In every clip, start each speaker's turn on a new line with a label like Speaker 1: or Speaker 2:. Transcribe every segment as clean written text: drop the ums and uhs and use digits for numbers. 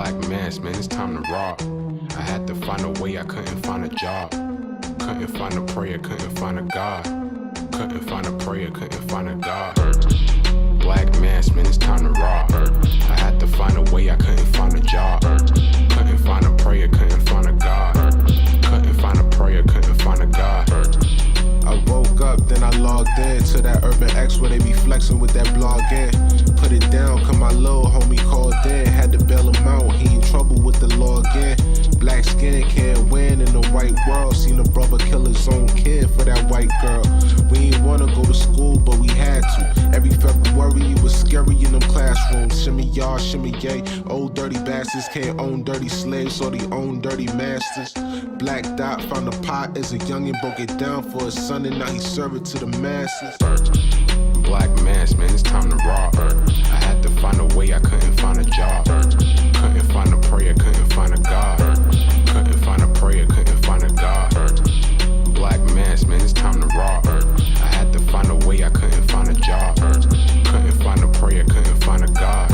Speaker 1: Black mass, man, it's time to rob. I had to find a way, I couldn't find a job. Couldn't find a prayer, couldn't find a God. Couldn't find a prayer, couldn't find a God. Black mass, man, it's time to rob. I had to find a way, I couldn't find a job. Couldn't find a prayer, couldn't find a God. Couldn't find a prayer, couldn't find a God.
Speaker 2: I woke up, then I logged in to that Urban X where they be flexing with that blog in. Put it down, cause my little homie called in. Had to bail him out, he in trouble with the law again. Black skin can't win in the white world. Seen a brother kill his own kid for that white girl. We ain't wanna go to school, but we had to. Every February it was scary in them classrooms. Shimmy y'all, shimmy yay. Old dirty bastards can't own dirty slaves, so they own dirty masters. Black Dot found a pot as a youngin', broke it down for his son, and now he serve it to the masses.
Speaker 1: Black mass, man, it's time to rob. I had to find a way, I couldn't find a job. Couldn't find a prayer, couldn't find a God. Couldn't find a prayer, couldn't find a God. Black mass, man, it's time to rob. I had to find a way, I couldn't find a job. Couldn't find a prayer, couldn't find a God.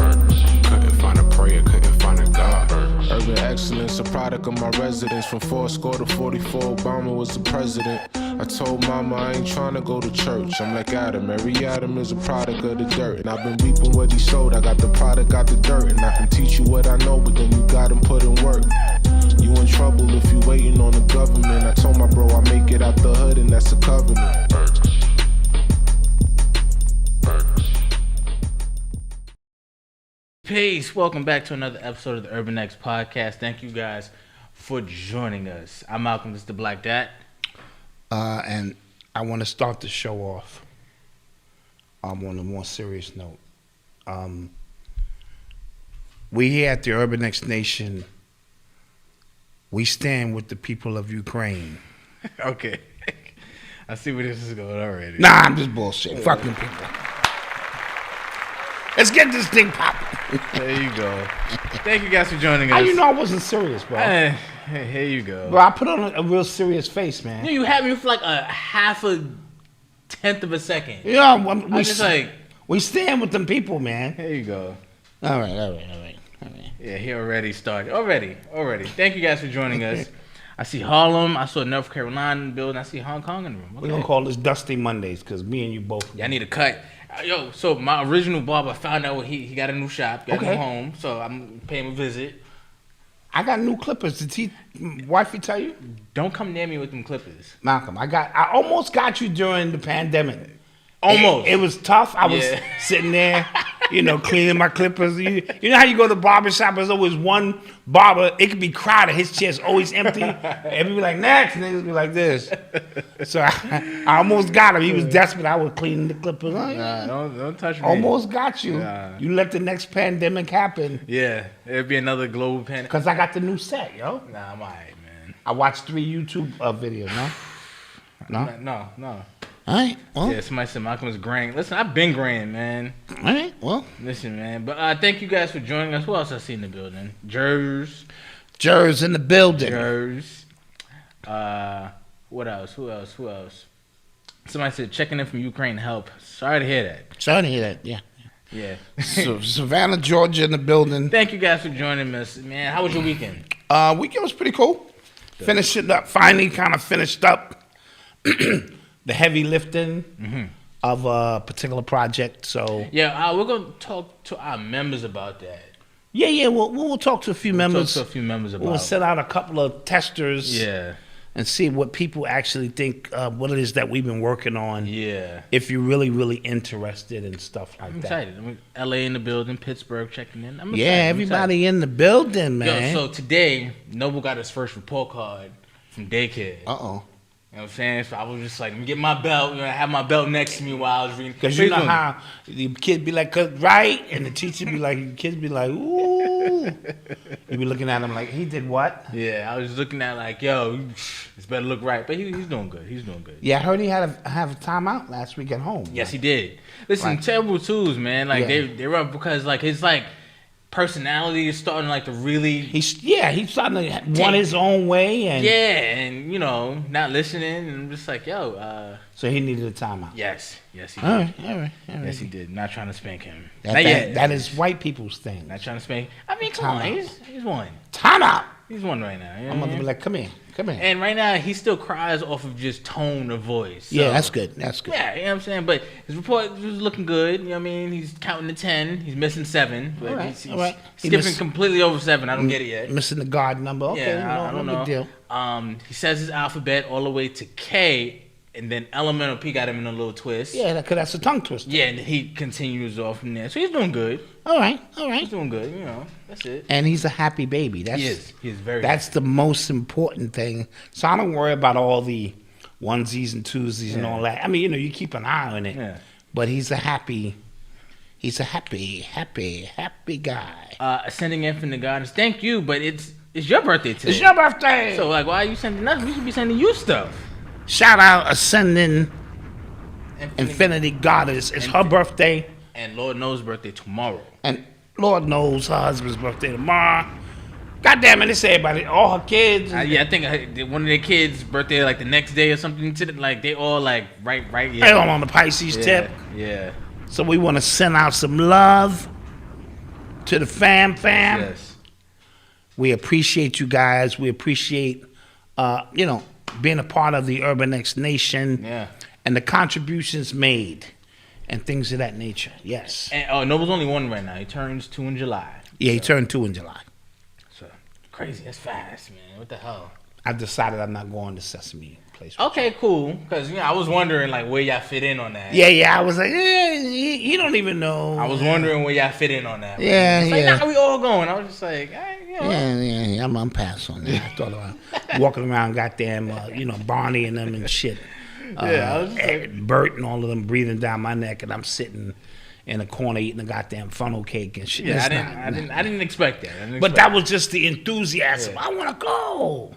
Speaker 1: Couldn't find a prayer, couldn't find a God.
Speaker 2: Urban excellence, a product of my residence. From 4 to 44, Obama was the president. I told mama I ain't trying to go to church. I'm like Adam, every Adam is a product of the dirt. And I've been reaping what he sowed. I got the product, got the dirt. And I can teach you what I know, but then you gotta put in work. You in trouble if you waiting on the government. I told my bro I make it out the hood, and that's a covenant.
Speaker 3: Peace. Welcome back to another episode of the Urban X Podcast. Thank you guys for joining us. I'm Malcolm, this is the Black Dot.
Speaker 4: And I want to start the show off on a more serious note. We here at the Urban X Nation, we stand with the people of Ukraine.
Speaker 3: Okay. I see where this is going already.
Speaker 4: Nah, I'm just bullshit. Fuck them people. Let's get this thing popping.
Speaker 3: There you go. Thank you guys for joining us.
Speaker 4: How you know I wasn't serious, bro?
Speaker 3: Hey, here you go.
Speaker 4: Bro, I put on a real serious face, man.
Speaker 3: You had me for like a half a tenth of a second.
Speaker 4: Yeah, we stand with them people, man.
Speaker 3: Here you go.
Speaker 4: All right.
Speaker 3: Yeah, he already started. Already. Thank you guys for joining us. I see Harlem. I saw North Carolina in the building. I see Hong Kong in the room. Okay.
Speaker 4: We're going to call this Dusty Mondays because me and you both.
Speaker 3: Yeah, I need a cut. Yo, so my original barber found out he got a new shop, got a new home, so I'm paying him a visit.
Speaker 4: I got new clippers. Did wifey tell you?
Speaker 3: Don't come near me with them clippers.
Speaker 4: Malcolm, I almost got you during the pandemic.
Speaker 3: Almost.
Speaker 4: It was tough. I was sitting there, cleaning my clippers. You know how you go to the barber shop, there's always one barber. It could be crowded. His chair's always empty. And we be like, next. Niggas be like this. So I almost got him. He was desperate. I was cleaning the clippers.
Speaker 3: Nah, don't touch me.
Speaker 4: Almost got you.
Speaker 3: Nah.
Speaker 4: You let the next pandemic happen.
Speaker 3: Yeah, it'd be another global pandemic.
Speaker 4: Because I got the new set, yo.
Speaker 3: Nah, I'm all right, man.
Speaker 4: I watched 3 YouTube videos, no?
Speaker 3: No.
Speaker 4: All right, well.
Speaker 3: Yeah, somebody said Malcolm is graying. Listen, I've been graying, man.
Speaker 4: All right, well.
Speaker 3: Listen, man. But thank you guys for joining us. Who else I see in the building? Jers
Speaker 4: in the building.
Speaker 3: Jers. What else? Who else? Somebody said checking in from Ukraine help. Sorry to hear that. Yeah.
Speaker 4: So, Savannah, Georgia in the building.
Speaker 3: Thank you guys for joining us, man. How was your weekend?
Speaker 4: Weekend was pretty cool. Finished it up. Finally kind of finished up the heavy lifting of a particular project. So
Speaker 3: yeah, we're going to talk to our members about that.
Speaker 4: Yeah. We'll talk to a few members. We'll send out a couple of testers.
Speaker 3: Yeah.
Speaker 4: And see what people actually think, what it is that we've been working on.
Speaker 3: Yeah.
Speaker 4: If you're really, really interested in stuff like
Speaker 3: I'm
Speaker 4: that.
Speaker 3: excited. LA in the building, Pittsburgh checking in. I'm excited.
Speaker 4: Yeah, everybody in the building, man.
Speaker 3: Yo, so today, Noble got his first report card from daycare.
Speaker 4: Uh-oh.
Speaker 3: You know what I'm saying? So I was just like, let me get my belt. I have my belt next to me while I was reading.
Speaker 4: Because you know how the kids be like, right? And the teacher be like, the kids be like, ooh. You be looking at him like, he did what?
Speaker 3: Yeah, I was looking at like, yo, it's better look right. But he's doing good.
Speaker 4: Yeah, I heard he had to have a timeout last week at home.
Speaker 3: Yes, he did. Listen, terrible twos, man. Like, they run because, like, it's like, personality is starting like to really.
Speaker 4: He's starting to want his own way and
Speaker 3: and not listening, and I'm just like, yo.
Speaker 4: So he needed a timeout.
Speaker 3: Yes, he did.
Speaker 4: All right.
Speaker 3: Yes, he did. Not trying to spank him.
Speaker 4: That is white people's thing.
Speaker 3: Not trying to spank. I mean, come on, he's one.
Speaker 4: Timeout.
Speaker 3: He's one right now.
Speaker 4: I'm gonna be like, come here.
Speaker 3: And right now, he still cries off of just tone of voice. So.
Speaker 4: Yeah, that's good.
Speaker 3: Yeah, you know what I'm saying? But his report was looking good. You know what I mean? He's counting to 10. He's missing 7. But
Speaker 4: all right.
Speaker 3: He's skipping completely over 7. I don't get it yet.
Speaker 4: Missing the guard number. Okay,
Speaker 3: yeah, I don't know.
Speaker 4: Big deal.
Speaker 3: He says his alphabet all the way to K. And then Elemental P got him in a little twist.
Speaker 4: Yeah, because that's a tongue twister.
Speaker 3: Yeah, and he continues off from there. So he's doing good.
Speaker 4: All right.
Speaker 3: He's doing good, That's it.
Speaker 4: And he's a happy baby.
Speaker 3: He is. He is very
Speaker 4: That's happy. The most important thing. So I don't worry about all the onesies and twosies and all that. I mean, you keep an eye on it. Yeah. But he's a happy guy.
Speaker 3: Sending infinite guidance. Thank you, but it's your birthday today.
Speaker 4: It's your birthday.
Speaker 3: So, why are you sending us? We should be sending you stuff.
Speaker 4: Shout out Ascending Infinity Goddess. It's her birthday.
Speaker 3: And Lord knows birthday tomorrow.
Speaker 4: And Lord knows her husband's birthday tomorrow. God damn it, it's everybody, all her kids.
Speaker 3: I think one of their kids' birthday like the next day or something. They all like right. Yeah.
Speaker 4: They all on the Pisces tip.
Speaker 3: Yeah.
Speaker 4: So we want to send out some love to the fam.
Speaker 3: Yes.
Speaker 4: We appreciate you guys. We appreciate, being a part of the Urban X Nation and the contributions made and things of that nature. Yes.
Speaker 3: And Noble's only 1 right now. He turns 2 in July.
Speaker 4: Yeah, he turned 2 in July.
Speaker 3: So crazy. That's fast, man. What the hell?
Speaker 4: I decided I'm not going to Sesame Place.
Speaker 3: Okay, cool. Because I was wondering where y'all fit in on that.
Speaker 4: Yeah. I was like, you don't even know.
Speaker 3: I was wondering where y'all fit in on that.
Speaker 4: Yeah.
Speaker 3: Nah, we all going. I was just like,
Speaker 4: Yeah. I'm pass on that. I thought about walking around, goddamn, Barney and them and shit.
Speaker 3: I was like,
Speaker 4: Bert and all of them breathing down my neck, and I'm sitting in a corner eating a goddamn funnel cake and shit.
Speaker 3: Yeah, I didn't expect that.
Speaker 4: But that was just the enthusiasm. Yeah. I want to go.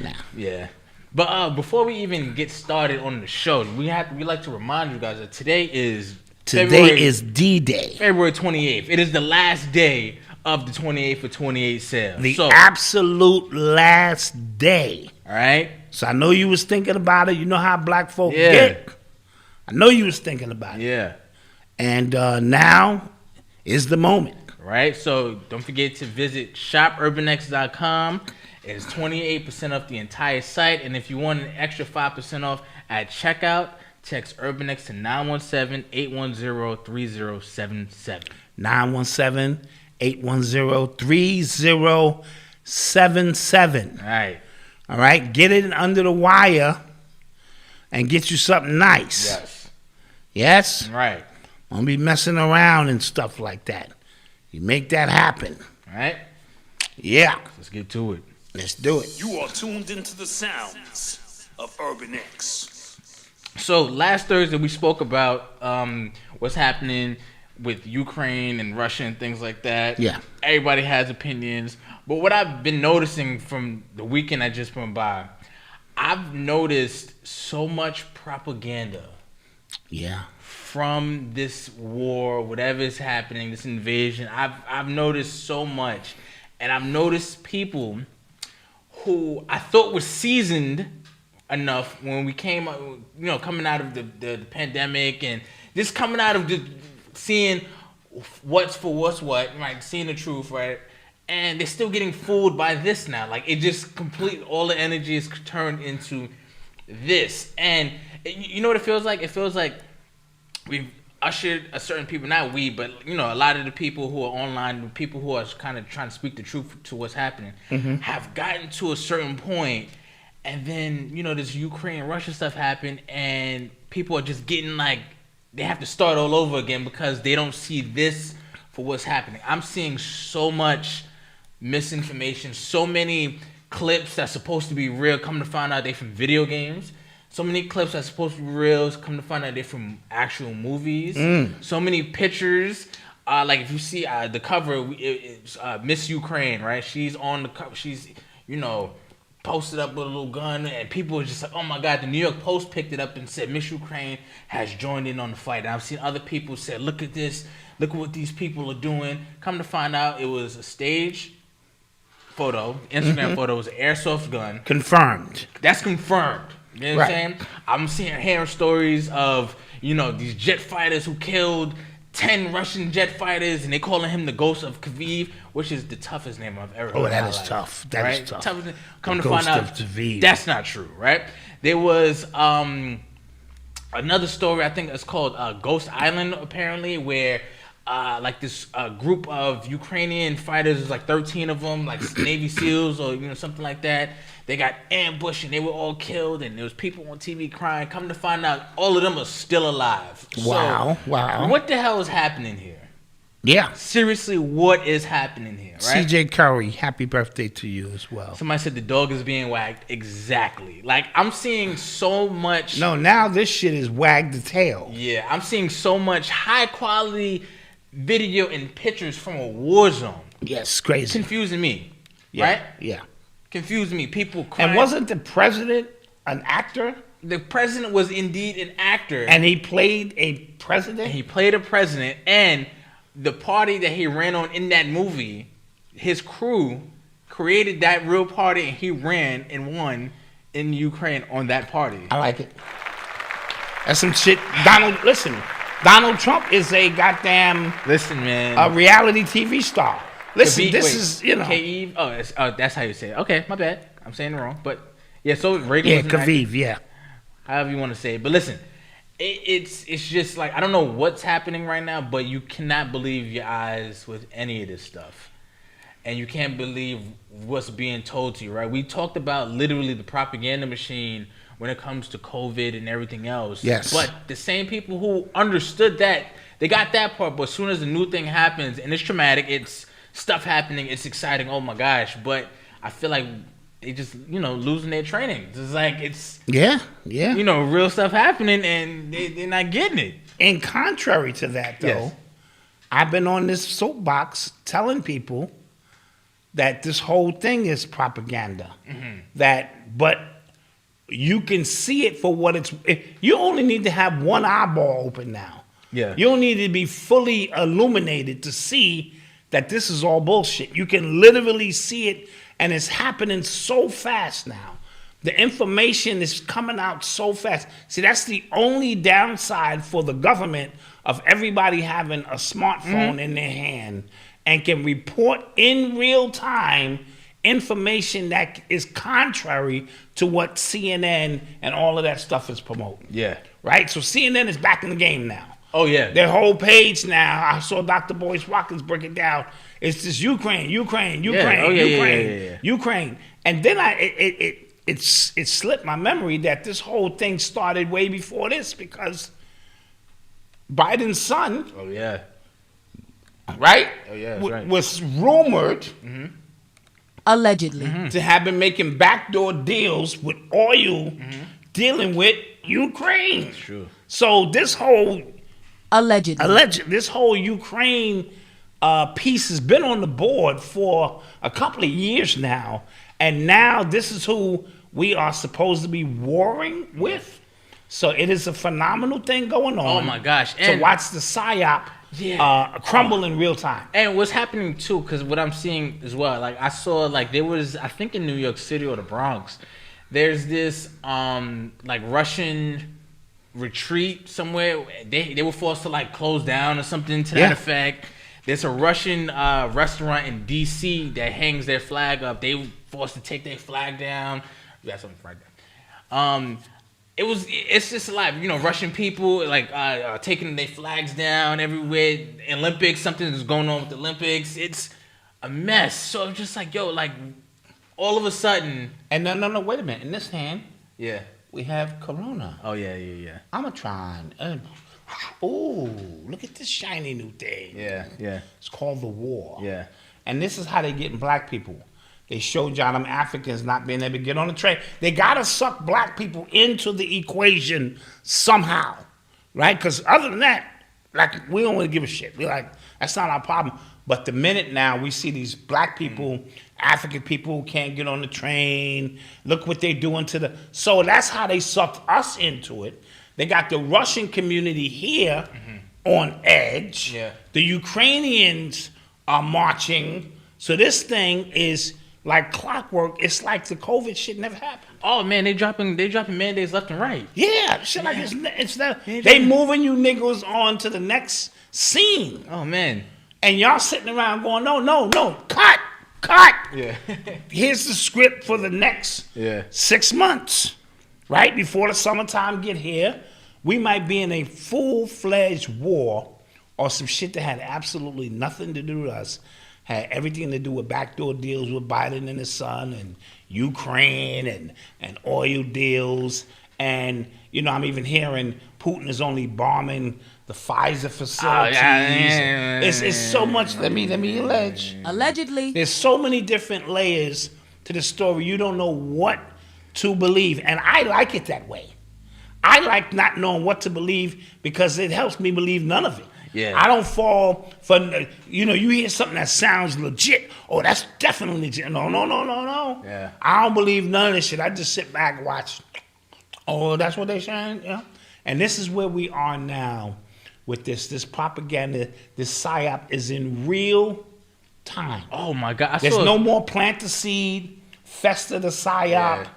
Speaker 4: Nah.
Speaker 3: Yeah. But before we even get started on the show, we like to remind you guys that today is
Speaker 4: D-Day.
Speaker 3: February 28th. It is the last day of the 28 for 28 sale.
Speaker 4: The absolute last day.
Speaker 3: All right.
Speaker 4: So I know you was thinking about it. You know how black folk get. I know you was thinking about it.
Speaker 3: Yeah.
Speaker 4: And now is the moment.
Speaker 3: Right. So don't forget to visit shopurbanx.com. It's 28% off the entire site. And if you want an extra 5% off at checkout, text UrbanX to 917-810-3077.
Speaker 4: 917-810-3077.
Speaker 3: All
Speaker 4: right. Get it under the wire and get you something nice. Yes?
Speaker 3: Right.
Speaker 4: Don't be messing around and stuff like that. You make that happen.
Speaker 3: All right.
Speaker 4: Yeah.
Speaker 3: Let's get to it.
Speaker 4: Let's do it.
Speaker 5: You are tuned into the sounds of Urban X.
Speaker 3: So last Thursday we spoke about what's happening with Ukraine and Russia and things like that.
Speaker 4: Yeah.
Speaker 3: Everybody has opinions. But what I've been noticing from the weekend I just went by, I've noticed so much propaganda.
Speaker 4: Yeah.
Speaker 3: From this war, whatever is happening, this invasion. I've noticed so much. And I've noticed people who I thought were seasoned enough when we came, coming out of the pandemic and just coming out of seeing what's for what's what, right? Seeing the truth, right? And they're still getting fooled by this now. Like, it just all the energy is turned into this. And you know what it feels like? It feels like we've ushered a certain people, not we, but a lot of the people who are online, the people who are kind of trying to speak the truth to what's happening, have gotten to a certain point, and then this Ukraine and Russia stuff happened, and people are just getting they have to start all over again because they don't see this for what's happening. I'm seeing so much misinformation, so many clips that's supposed to be real, come to find out they from video games. So many clips that's supposed to be real, come to find out they're from actual movies. So many pictures. If you see the cover, it's Miss Ukraine, right? She's on the cover. She's, posted up with a little gun, and people were just like, oh my God. The New York Post picked it up and said, Miss Ukraine has joined in on the fight. And I've seen other people say, look at this. Look at what these people are doing. Come to find out, it was a stage photo, Instagram photo. It was an airsoft gun.
Speaker 4: Confirmed.
Speaker 3: That's confirmed. You know what I'm saying? I'm hearing stories of, these jet fighters who killed 10 Russian jet fighters, and they calling him the ghost of Kyiv, which is the toughest name I've ever heard.
Speaker 4: Oh, that is tough. That is tough.
Speaker 3: Come to find out, that's not true, right? There was another story, I think it's called Ghost Island, apparently, where this group of Ukrainian fighters, there's like 13 of them, like Navy SEALs or something like that. They got ambushed and they were all killed, and there was people on TV crying. Come to find out, all of them are still alive.
Speaker 4: Wow.
Speaker 3: What the hell is happening here?
Speaker 4: Yeah.
Speaker 3: Seriously, what is happening here, right?
Speaker 4: CJ Curry, happy birthday to you as well.
Speaker 3: Somebody said the dog is being wagged. Exactly. Like, I'm seeing so much.
Speaker 4: No, now this shit is wag the tail.
Speaker 3: Yeah, I'm seeing so much high quality video and pictures from a war zone.
Speaker 4: Yes, crazy.
Speaker 3: Confusing me,
Speaker 4: Yeah,
Speaker 3: right?
Speaker 4: Yeah.
Speaker 3: Confusing me. People crying.
Speaker 4: And wasn't the president an actor?
Speaker 3: The president was indeed an actor.
Speaker 4: And he played a president?
Speaker 3: And he played a president. And the party that he ran on in that movie, his crew created that real party, and he ran and won in Ukraine on that party.
Speaker 4: I like it. That's some shit. Donald Trump is a goddamn a reality TV star. Listen,
Speaker 3: Kyiv. Oh, that's how you say it. Okay, my bad. I'm saying it wrong. But yeah, so Reagan was
Speaker 4: Kyiv, yeah.
Speaker 3: However you want to say it. But listen, it's just like, I don't know what's happening right now, but you cannot believe your eyes with any of this stuff. And you can't believe what's being told to you, right? We talked about literally the propaganda machine when it comes to COVID and everything else.
Speaker 4: Yes.
Speaker 3: But the same people who understood that, they got that part, but as soon as a new thing happens, and it's traumatic, it's stuff happening, it's exciting, oh my gosh, but I feel like they just, losing their training. It's like, it's...
Speaker 4: Yeah.
Speaker 3: Real stuff happening, and they're not getting it.
Speaker 4: And contrary to that, though, yes, I've been on this soapbox telling people that this whole thing is propaganda. Mm-hmm. But you can see it for what it's... You only need to have one eyeball open now.
Speaker 3: Yeah.
Speaker 4: You don't need to be fully illuminated to see that this is all bullshit. You can literally see it, and it's happening so fast now. The information is coming out so fast. See, that's the only downside for the government of everybody having a smartphone in their hand and can report in real time information that is contrary to what CNN and all of that stuff is promoting.
Speaker 3: Yeah.
Speaker 4: Right? So CNN is back in the game now.
Speaker 3: Oh, yeah.
Speaker 4: Their whole page now, I saw Dr. Boyce Watkins break it down. It's just Ukraine. And then it slipped my memory that this whole thing started way before this, because Biden's son, right?
Speaker 3: Oh, yeah, that's right.
Speaker 4: Was rumored
Speaker 6: allegedly
Speaker 4: to have been making backdoor deals with oil dealing with Ukraine.
Speaker 3: That's true.
Speaker 4: So this whole this whole Ukraine piece has been on the board for a couple of years now, and now this is who we are supposed to be warring with. So it is a phenomenal thing going on.
Speaker 3: Oh my gosh!
Speaker 4: And to watch the psyop crumble in real time.
Speaker 3: And what's happening too, because what I'm seeing as well, like I saw, like there was, I think in New York City or the Bronx, there's this like Russian retreat somewhere. They were forced to like close down or something to that effect. There's a Russian restaurant in DC that hangs their flag up. They were forced to take their flag down. You got something right there. It's just like, Russian people like taking their flags down everywhere. Olympics, something is going on with the Olympics. It's a mess. So I'm just like, like all of a sudden.
Speaker 4: And no, wait a minute. In this hand, we have Corona.
Speaker 3: Oh yeah.
Speaker 4: Omicron. Oh, look at this shiny new thing.
Speaker 3: Yeah.
Speaker 4: It's called the war.
Speaker 3: Yeah.
Speaker 4: And this is how they getting black people. They showed y'all them Africans not being able to get on the train. They got to suck black people into the equation somehow, right? Because other than that, like, we don't want to give a shit. We're like, that's not our problem. But the minute now we see these black people African people who can't get on the train. Look what they're doing to the... So that's how they sucked us into it. They got the Russian community here on edge.
Speaker 3: Yeah.
Speaker 4: The Ukrainians are marching. So this thing is like clockwork. It's like the COVID shit never happened.
Speaker 3: Oh man, they dropping mandates left and right.
Speaker 4: Yeah, shit like it's that. They moving you niggas on to the next scene.
Speaker 3: Oh man.
Speaker 4: And y'all sitting around going, no, cut.
Speaker 3: Yeah.
Speaker 4: Here's the script for the next 6 months, right? Before the summertime get here, we might be in a full-fledged war or some shit that had absolutely nothing to do with us, had everything to do with backdoor deals with Biden and his son and Ukraine and oil deals. And, you know, I'm even hearing Putin is only bombing the Pfizer facilities. It's so much. Let me allege.
Speaker 6: Allegedly.
Speaker 4: There's so many different layers to the story. You don't know what to believe. And I like it that way. I like not knowing what to believe because it helps me believe none of it.
Speaker 3: Yeah.
Speaker 4: I don't fall for, you know, you hear something that sounds legit. Oh, that's definitely legit. No.
Speaker 3: Yeah.
Speaker 4: I don't believe none of this shit. I just sit back and watch. Oh, that's what they're saying? Yeah. And this is where we are now with this propaganda. This psyop is in real time.
Speaker 3: Oh my God.
Speaker 4: There's no more plant the seed, fester the psyop,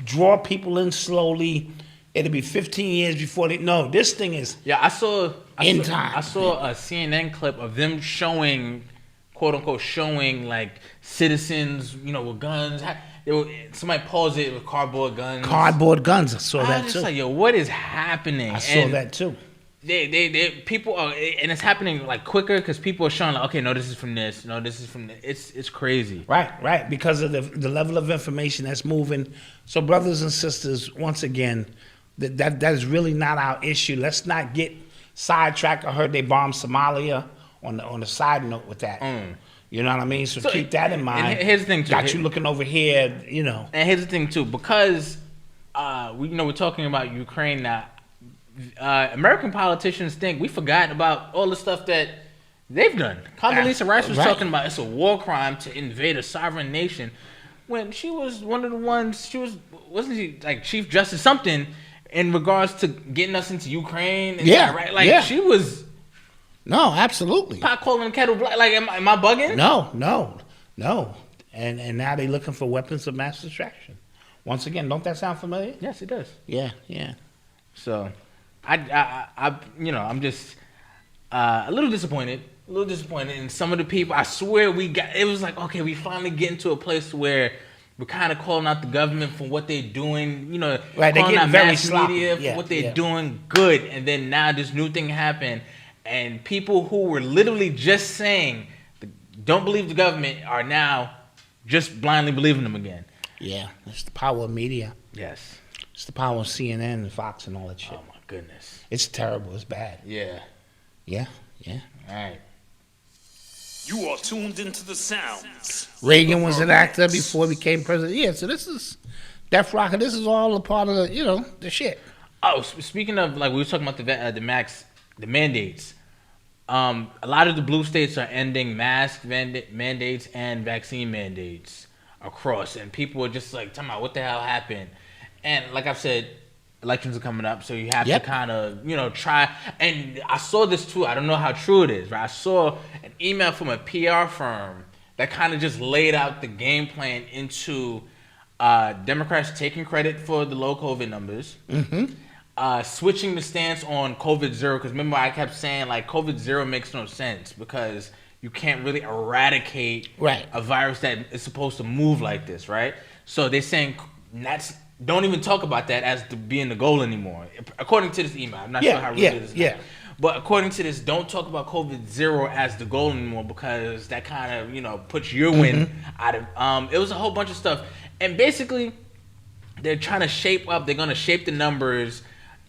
Speaker 4: draw people in slowly. It'll be 15 years before they... No, this thing is
Speaker 3: Yeah, I saw
Speaker 4: time.
Speaker 3: I saw a CNN clip of them showing, quote unquote, showing like citizens, you know, with guns. Somebody paused it with cardboard guns.
Speaker 4: Cardboard guns. I saw
Speaker 3: I
Speaker 4: that
Speaker 3: was
Speaker 4: too.
Speaker 3: just like, yo, what is happening?
Speaker 4: I saw that too.
Speaker 3: They people are, and it's happening like quicker because people are showing like, okay, no, this is from this, no, this is from this. It's crazy.
Speaker 4: Right, because of the level of information that's moving. So, brothers and sisters, once again, that is really not our issue. Let's not get sidetracked. I heard they bombed Somalia on the side note with that. You know what I mean? So keep that in mind.
Speaker 3: And here's the thing too.
Speaker 4: Got you looking over here, you know.
Speaker 3: And here's the thing too, because we're talking about Ukraine now. American politicians think we forgot about all the stuff that they've done. Condoleezza Rice was talking about it's a war crime to invade a sovereign nation when she was one of the ones. Wasn't she like Chief Justice something in regards to getting us into Ukraine? And that, right? Like she was.
Speaker 4: No, absolutely.
Speaker 3: Pot calling the kettle black. Like, am I bugging?
Speaker 4: No. And now they're looking for weapons of mass destruction. Once again, don't that sound familiar?
Speaker 3: Yes, it does.
Speaker 4: Yeah.
Speaker 3: So, I'm just a little disappointed. And some of the people, I swear it was like, okay, we finally getting to a place where we're kind of calling out the government for what they're doing,
Speaker 4: right,
Speaker 3: calling out
Speaker 4: very
Speaker 3: mass
Speaker 4: sloppy.
Speaker 3: media for what they're doing good. And then now this new thing happened. And people who were literally just saying, don't believe the government are now just blindly believing them again.
Speaker 4: Yeah, it's the power of media.
Speaker 3: Yes.
Speaker 4: It's the power of CNN and Fox and all that shit.
Speaker 3: Oh, my goodness.
Speaker 4: It's terrible. It's bad.
Speaker 3: Yeah.
Speaker 4: All
Speaker 3: right.
Speaker 5: You are tuned into the sounds.
Speaker 4: Reagan was an actor before he became president. Yeah, so this is Def Rock, and this is all a part of the shit.
Speaker 3: Oh, speaking of, like, we were talking about the mandates. A lot of the blue states are ending mask mandates and vaccine mandates across, and people are just like, talking about what the hell happened. And like I've said, elections are coming up, so you have to kind of, try. And I saw this too. I don't know how true it is, right? I saw an email from a PR firm that kind of just laid out the game plan into Democrats taking credit for the low COVID numbers. Mm-hmm. Switching the stance on COVID zero, because remember I kept saying like COVID zero makes no sense because you can't really eradicate a virus that is supposed to move like this, right? So they're saying don't even talk about that as being the goal anymore. According to this email, I'm not sure how real it is. Yeah. But according to this, don't talk about COVID zero as the goal anymore because that kind of puts your win out of. It was a whole bunch of stuff, and basically they're trying to shape up. They're going to shape the numbers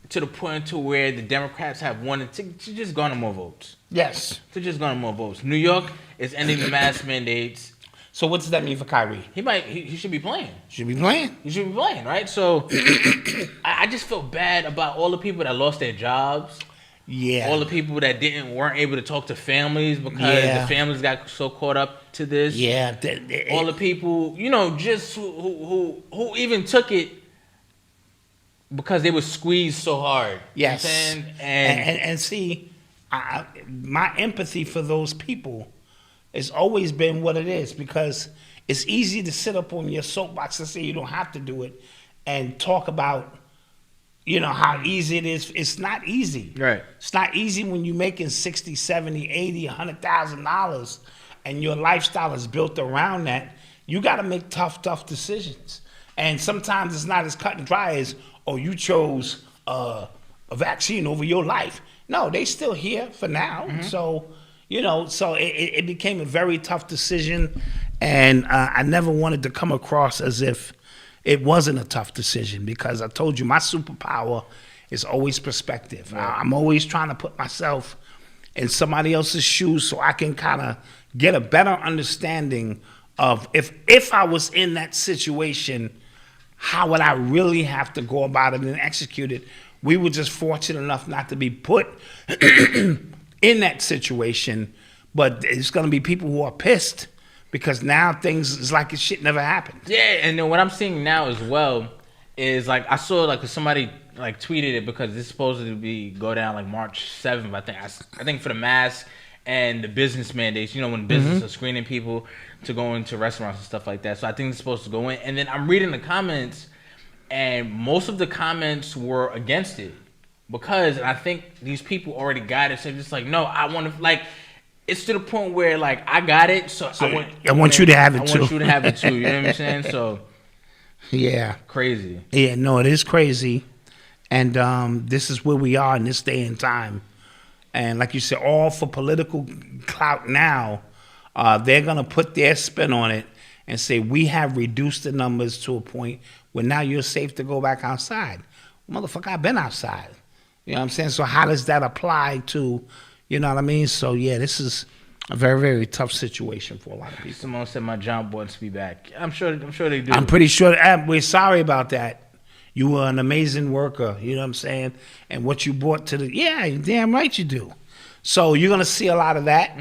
Speaker 3: to the point to where the Democrats have wanted to just garner more votes.
Speaker 4: Yes.
Speaker 3: To just garner more votes. New York is ending the mask mandates.
Speaker 4: So what does that mean for Kyrie?
Speaker 3: He should be playing.
Speaker 4: He should be playing,
Speaker 3: right? So I just feel bad about all the people that lost their jobs.
Speaker 4: Yeah.
Speaker 3: All the people that weren't able to talk to families because the families got so caught up to this.
Speaker 4: Yeah.
Speaker 3: All the people, just who even took it because they were squeezed so hard.
Speaker 4: Yes.
Speaker 3: You know what I'm saying?
Speaker 4: And see, my empathy for those people has always been what it is, because it's easy to sit up on your soapbox and say you don't have to do it and talk about, how easy it is. It's not easy.
Speaker 3: Right.
Speaker 4: It's not easy when you're making $60, $70, $80, $100,000 and your lifestyle is built around that. You got to make tough decisions. And sometimes it's not as cut and dry as, you chose a vaccine over your life. No, they still here for now. Mm-hmm. So, it became a very tough decision. And I never wanted to come across as if it wasn't a tough decision, because I told you my superpower is always perspective. Right. I'm always trying to put myself in somebody else's shoes so I can kind of get a better understanding of if I was in that situation, how would I really have to go about it and execute it? We were just fortunate enough not to be put in that situation, but it's going to be people who are pissed because now things is like shit never happened.
Speaker 3: Yeah, and then what I'm seeing now as well is I saw somebody tweeted it because this is supposed to go down March 7th. I think for the mask and the business mandates. When business are screening people to go into restaurants and stuff like that. So I think it's supposed to go in. And then I'm reading the comments, and most of the comments were against it because I think these people already got it. So they're just no, I want to it's to the point where I got it, so I
Speaker 4: want you to have it too.
Speaker 3: I want you to have it too. You know what I'm saying? So
Speaker 4: yeah,
Speaker 3: crazy.
Speaker 4: Yeah, no, it is crazy, and this is where we are in this day and time. And like you said, all for political clout now. They're gonna put their spin on it and say we have reduced the numbers to a point where now you're safe to go back outside. Motherfucker, I've been outside. You know what I'm saying? So how does that apply to? You know what I mean? So, yeah, this is a very, very tough situation for a lot of people.
Speaker 3: Someone said my job wants to be back. I'm sure they do.
Speaker 4: I'm pretty sure. We're sorry about that. You were an amazing worker. You know what I'm saying? And what you brought to the... Yeah, you're damn right you do. So you're going to see a lot of that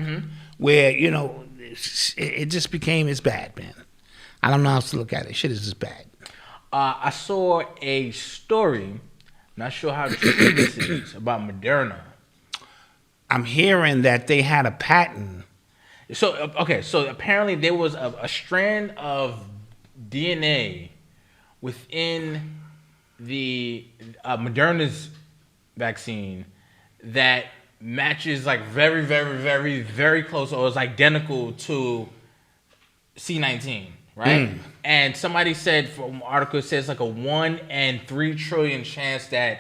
Speaker 4: where, it just became... It's bad, man. I don't know how else to look at it. Shit is just bad.
Speaker 3: I saw a story, not sure how true this is, about Moderna.
Speaker 4: I'm hearing that they had a patent.
Speaker 3: So apparently there was a strand of DNA within the Moderna's vaccine that matches very, very, very, very close, or is identical to C-19, right? And somebody said, from an article, it says a 1 in 3 trillion chance that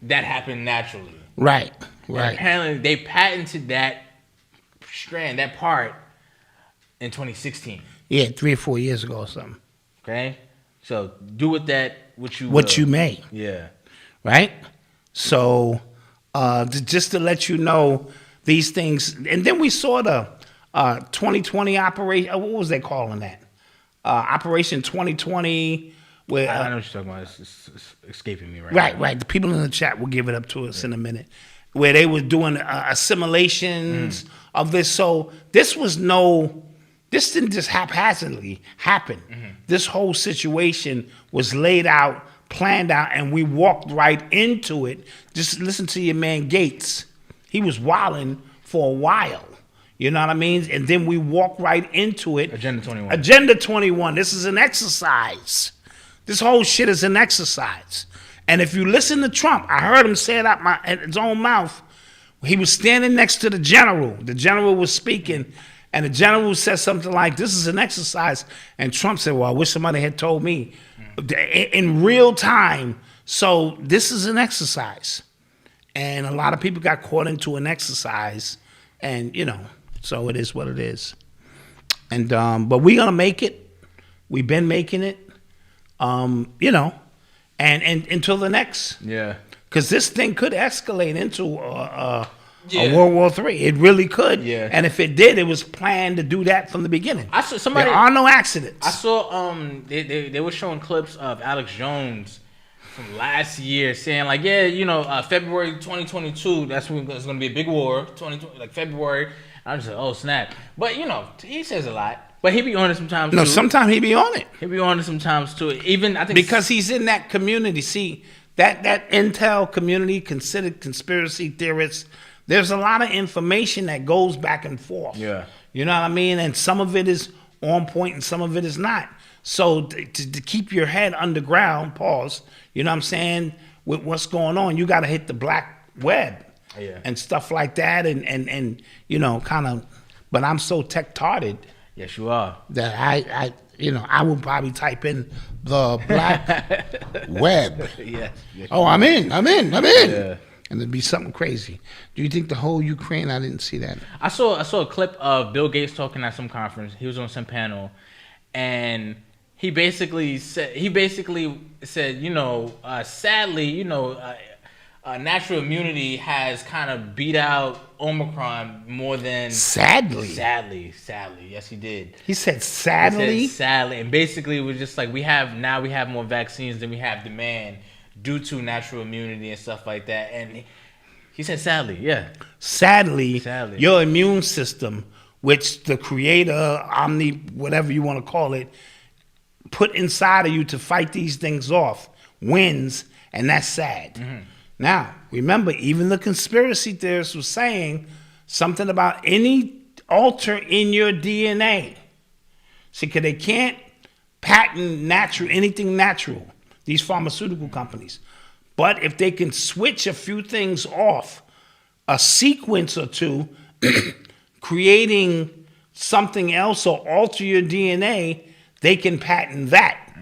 Speaker 3: happened naturally.
Speaker 4: Right.
Speaker 3: And apparently, they patented that strand, that part, in 2016.
Speaker 4: Yeah, 3 or 4 years ago or something.
Speaker 3: Okay? So, do with that what you
Speaker 4: What you may.
Speaker 3: Yeah.
Speaker 4: Right? So, just to let you know, these things... And then we saw the 2020 operation... what was they calling that? Operation 2020... Where,
Speaker 3: I know what you're talking about. It's escaping me right now.
Speaker 4: Right. The people in the chat will give it up to us in a minute. Where they were doing assimilations of this. So this didn't just haphazardly happen. This whole situation was laid out, planned out, and we walked right into it. Just listen to your man Gates. He was wilding for a while. You know what I mean? And then we walked right into it. Agenda 21. This is an exercise. This whole shit is an exercise. And if you listen to Trump, I heard him say it out his own mouth. He was standing next to the general. The general was speaking, and the general said something like, this is an exercise. And Trump said, well, I wish somebody had told me in real time. So this is an exercise. And a lot of people got caught into an exercise. And, so it is what it is. And but we're going to make it. We've been making it. And until the next. Yeah. Because this thing could escalate into a World War III. It really could. Yeah. And if it did, it was planned to do that from the beginning. There are no accidents.
Speaker 3: I saw they were showing clips of Alex Jones from last year saying like, yeah, February 2022, that's when it's gonna be a big war. 2020, like February. I was like, oh snap. But he says a lot. But he be on it sometimes too.
Speaker 4: No, sometimes he be on it.
Speaker 3: He be on it sometimes too. Even I think
Speaker 4: because he's in that community. See, that intel community, considered conspiracy theorists. There's a lot of information that goes back and forth.
Speaker 3: Yeah.
Speaker 4: You know what I mean? And some of it is on point and some of it is not. So to keep your head underground, pause, you know what I'm saying, with what's going on, you got to hit the black web and stuff like that and kind of, but I'm so tech-tarded.
Speaker 3: Yes, you are.
Speaker 4: That I would probably type in the black web.
Speaker 3: Yes.
Speaker 4: Oh, I'm in.
Speaker 3: Yeah.
Speaker 4: And it'd be something crazy. Do you think the whole Ukraine? I didn't see that.
Speaker 3: I saw a clip of Bill Gates talking at some conference. He was on some panel, and he basically said, sadly, natural immunity has kind of beat out Omicron more than
Speaker 4: sadly.
Speaker 3: Yes, he did.
Speaker 4: He said sadly.
Speaker 3: He said sadly, and basically it was just like we have more vaccines than we have demand due to natural immunity and stuff like that. And he said sadly, yeah.
Speaker 4: Sadly, your immune system, which the creator, whatever you want to call it, put inside of you to fight these things off, wins, and that's sad. Mm-hmm. Now, remember, even the conspiracy theorists were saying something about any alter in your DNA. See, because they can't patent anything natural, these pharmaceutical companies. But if they can switch a few things off, a sequence or two, creating something else or alter your DNA, they can patent that.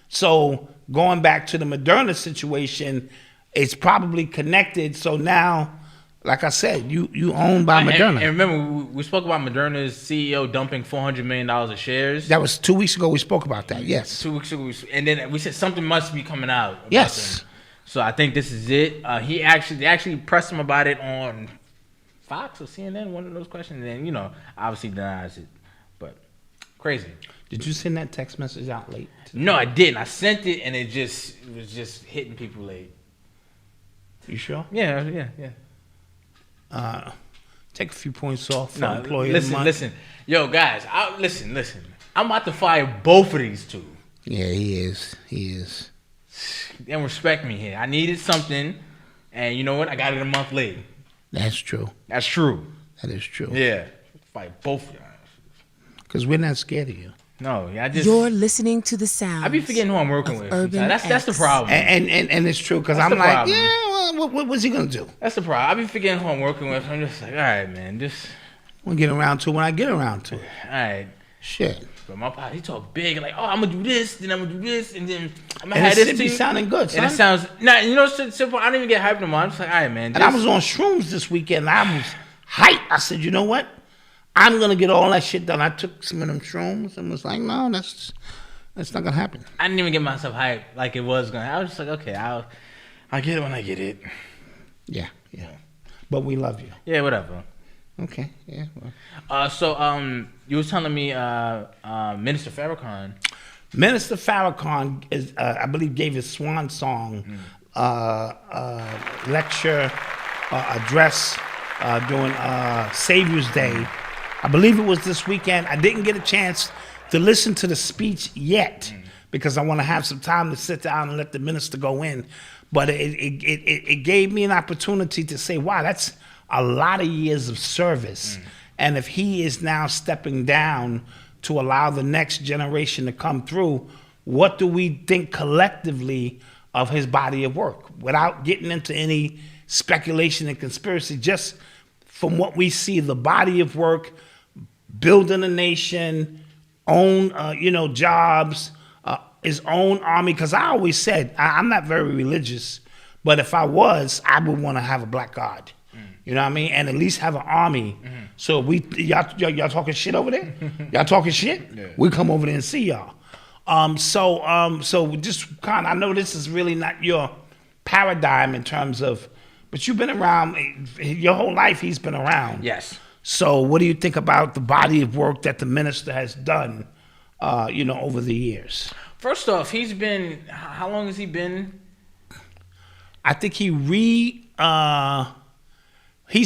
Speaker 4: So going back to the Moderna situation, it's probably connected. So now, like I said, you owned by Moderna.
Speaker 3: And remember, we spoke about Moderna's CEO dumping $400 million of shares.
Speaker 4: That was 2 weeks ago. We spoke about that. Yes.
Speaker 3: 2 weeks ago, and then we said something must be coming out.
Speaker 4: Yes.
Speaker 3: Them. So I think this is it. They actually pressed him about it on Fox or CNN, one of those questions, and then obviously denies it. But crazy.
Speaker 4: Did you send that text message out late?
Speaker 3: No, I didn't. I sent it, and it was just hitting people late.
Speaker 4: You sure?
Speaker 3: Yeah.
Speaker 4: Take a few points off for
Speaker 3: No,
Speaker 4: employee
Speaker 3: listen. Yo, guys, listen. I'm about to fire both of these two.
Speaker 4: Yeah, he is.
Speaker 3: They don't respect me here. I needed something, and you know what? I got it a month late.
Speaker 4: That's true.
Speaker 3: That's true.
Speaker 4: That is true.
Speaker 3: Yeah. Fire both of y'all.
Speaker 4: Because we're not scared of you.
Speaker 3: No,
Speaker 6: You're listening to the sound.
Speaker 3: I be forgetting who I'm working with. That's the problem.
Speaker 4: And it's true because I'm like, problem. Yeah, well, what's he gonna do?
Speaker 3: That's the problem. I be forgetting who I'm working with. I'm just like, all right, man,
Speaker 4: we'll get around to it when I get around to it.
Speaker 3: All right.
Speaker 4: Shit.
Speaker 3: But my pop, he talk big, like, oh, I'm gonna do this, then I'm gonna do this, and then I'm gonna have this.
Speaker 4: And it sounding good, son.
Speaker 3: And it sounds, simple. I didn't even get hyped no more. I'm just like, all right, man.
Speaker 4: And I was on shrooms this weekend. I was hyped. I said, you know what? I'm gonna get all that shit done. I took some of them shrooms and was like, no, that's not gonna happen.
Speaker 3: I didn't even get myself hyped like it was gonna. I was just like, okay, I'll get it when I get it.
Speaker 4: Yeah. But we love you.
Speaker 3: Yeah, whatever.
Speaker 4: Okay. Yeah. Well.
Speaker 3: So you was telling me Minister Farrakhan.
Speaker 4: Minister Farrakhan is, I believe, gave his swan song lecture address during Savior's Day. I believe it was this weekend. I didn't get a chance to listen to the speech yet because I want to have some time to sit down and let the minister go in. But it gave me an opportunity to say, wow, that's a lot of years of service. And if he is now stepping down to allow the next generation to come through, what do we think collectively of his body of work? Without getting into any speculation and conspiracy, just from what we see, the body of work, building a nation, own jobs, his own army. Because I always said, I'm not very religious, but if I was, I would want to have a black God. You know what I mean? And at least have an army. So y'all talking shit over there? Y'all talking shit? Yeah. We come over there and see y'all. So just kind of, I know this is really not your paradigm in terms of, but you've been around your whole life. He's been around.
Speaker 3: Yes.
Speaker 4: So what do you think about the body of work that the minister has done, over the years?
Speaker 3: First off, he's been. How long has he been?
Speaker 4: I think he's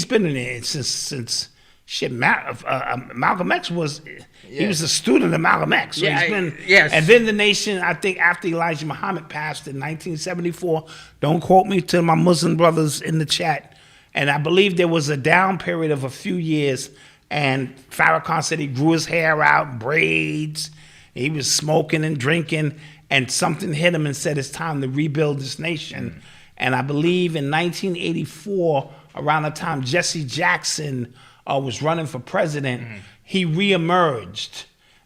Speaker 4: been in it since shit. Malcolm X was. He was a student of Malcolm X. So he's been.
Speaker 3: Yes.
Speaker 4: And then the nation. I think after Elijah Muhammad passed in 1974. Don't quote me to my Muslim brothers in the chat. And I believe there was a down period of a few years. And Farrakhan said he grew his hair out, braids. He was smoking and drinking. And something hit him and said it's time to rebuild this nation. And I believe in 1984, around the time Jesse Jackson was running for president, he reemerged.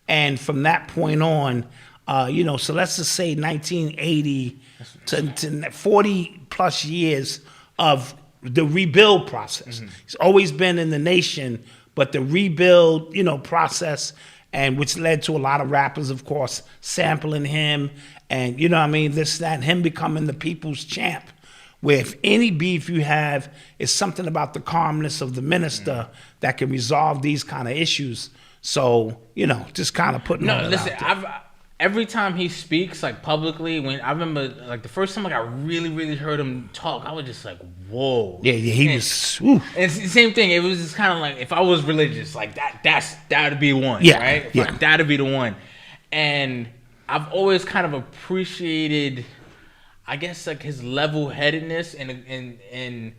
Speaker 4: And from that point on, so let's just say 1980 to 40 plus years of the rebuild process. He's always been in the nation, but the rebuild, process, and which led to a lot of rappers, of course, sampling him, and this, that, and him becoming the people's champ. Where if any beef you have is something about the calmness of the minister that can resolve these kind of issues. So, just kind of putting all that out there.
Speaker 3: Every time he speaks, like, publicly, when I remember, like, the first time, like, I really, really heard him talk, I was just like, whoa.
Speaker 4: Yeah, he was, oof.
Speaker 3: And it's the same thing. It was just kind of like, if I was religious, like, that'd be one, right? That'd be the one. And I've always kind of appreciated, I guess, like, his level-headedness and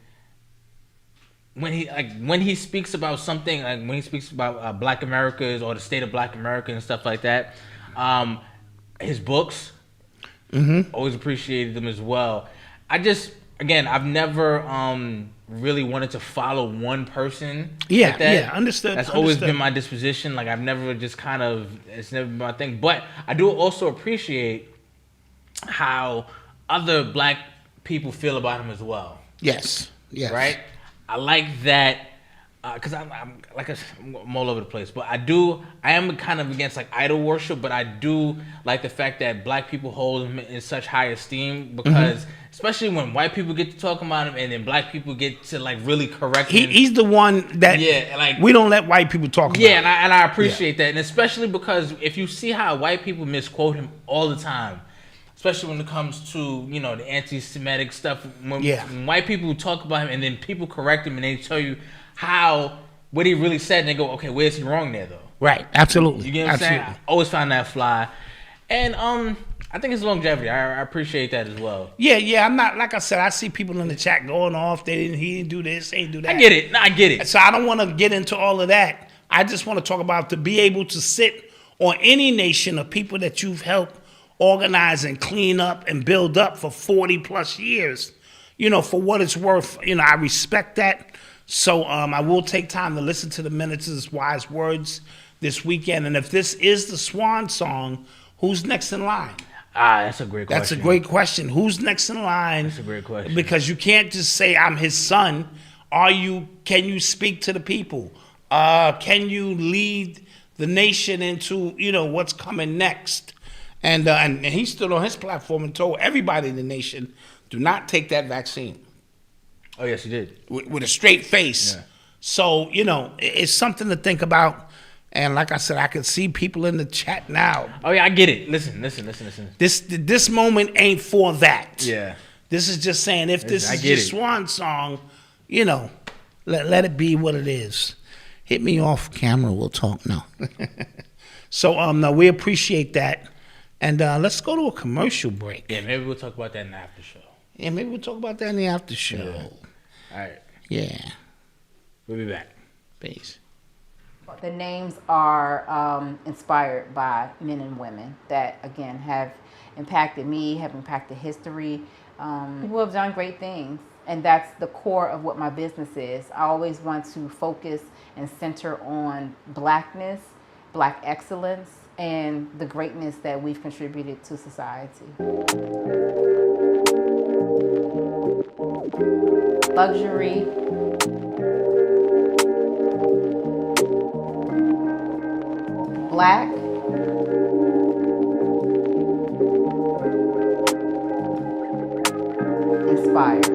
Speaker 3: when he speaks about something, like when he speaks about Black Americas or the state of Black America and stuff like that, his books, always appreciated them as well. I've never really wanted to follow one person. Like that.
Speaker 4: Yeah, understood.
Speaker 3: That's always been my disposition. Like, I've never just it's never been my thing. But I do also appreciate how other Black people feel about him as well.
Speaker 4: Yes.
Speaker 3: Right? I like that, because I'm all over the place. But I am kind of against, like, idol worship, but I do like the fact that Black people hold him in such high esteem, because especially when white people get to talk about him and then Black people get to, like, really correct him.
Speaker 4: He's the one that we don't let white people talk about.
Speaker 3: Yeah, and I appreciate that. And especially because if you see how white people misquote him all the time, especially when it comes to, the anti-Semitic stuff. When white people talk about him and then people correct him and they tell you what he really said, and they go, okay, where's he wrong there, though?
Speaker 4: Right, absolutely.
Speaker 3: You get what I'm saying? I always found that fly. And I think it's longevity. I appreciate that as well.
Speaker 4: Yeah, I'm not, like I said, I see people in the chat going off. He didn't do this, he didn't do that.
Speaker 3: I get it. No, I get it.
Speaker 4: So I don't want to get into all of that. I just want to talk about to be able to sit on any nation of people that you've helped organize and clean up and build up for 40 plus years, for what it's worth. I respect that. So I will take time to listen to the minister's wise words this weekend. And if this is the swan song, who's next in line?
Speaker 3: That's a great question.
Speaker 4: That's a great question. Who's next in line?
Speaker 3: That's a great question.
Speaker 4: Because you can't just say, I'm his son. Can you speak to the people? Can you lead the nation into, what's coming next? And he stood on his platform and told everybody in the nation, do not take that vaccine.
Speaker 3: Oh, yes, he did.
Speaker 4: With a straight face. Yeah. So, it's something to think about. And like I said, I can see people in the chat now.
Speaker 3: Oh, yeah, I get it. Listen.
Speaker 4: This moment ain't for that.
Speaker 3: Yeah.
Speaker 4: This is just saying, if this is your swan song, let it be what it is. Hit me off camera, we'll talk now. So, no, we appreciate that. And let's go to a commercial break.
Speaker 3: Yeah, maybe we'll talk about that in the after show.
Speaker 4: Yeah, maybe we'll talk about that in the after show.
Speaker 3: Yeah. All right.
Speaker 4: Yeah.
Speaker 3: We'll be back.
Speaker 4: Peace.
Speaker 7: The names are inspired by men and women that, again, have impacted me, have impacted history. People have done great things, and that's the core of what my business is. I always want to focus and center on Blackness, Black excellence, and the greatness that we've contributed to society. Luxury, Black, inspired.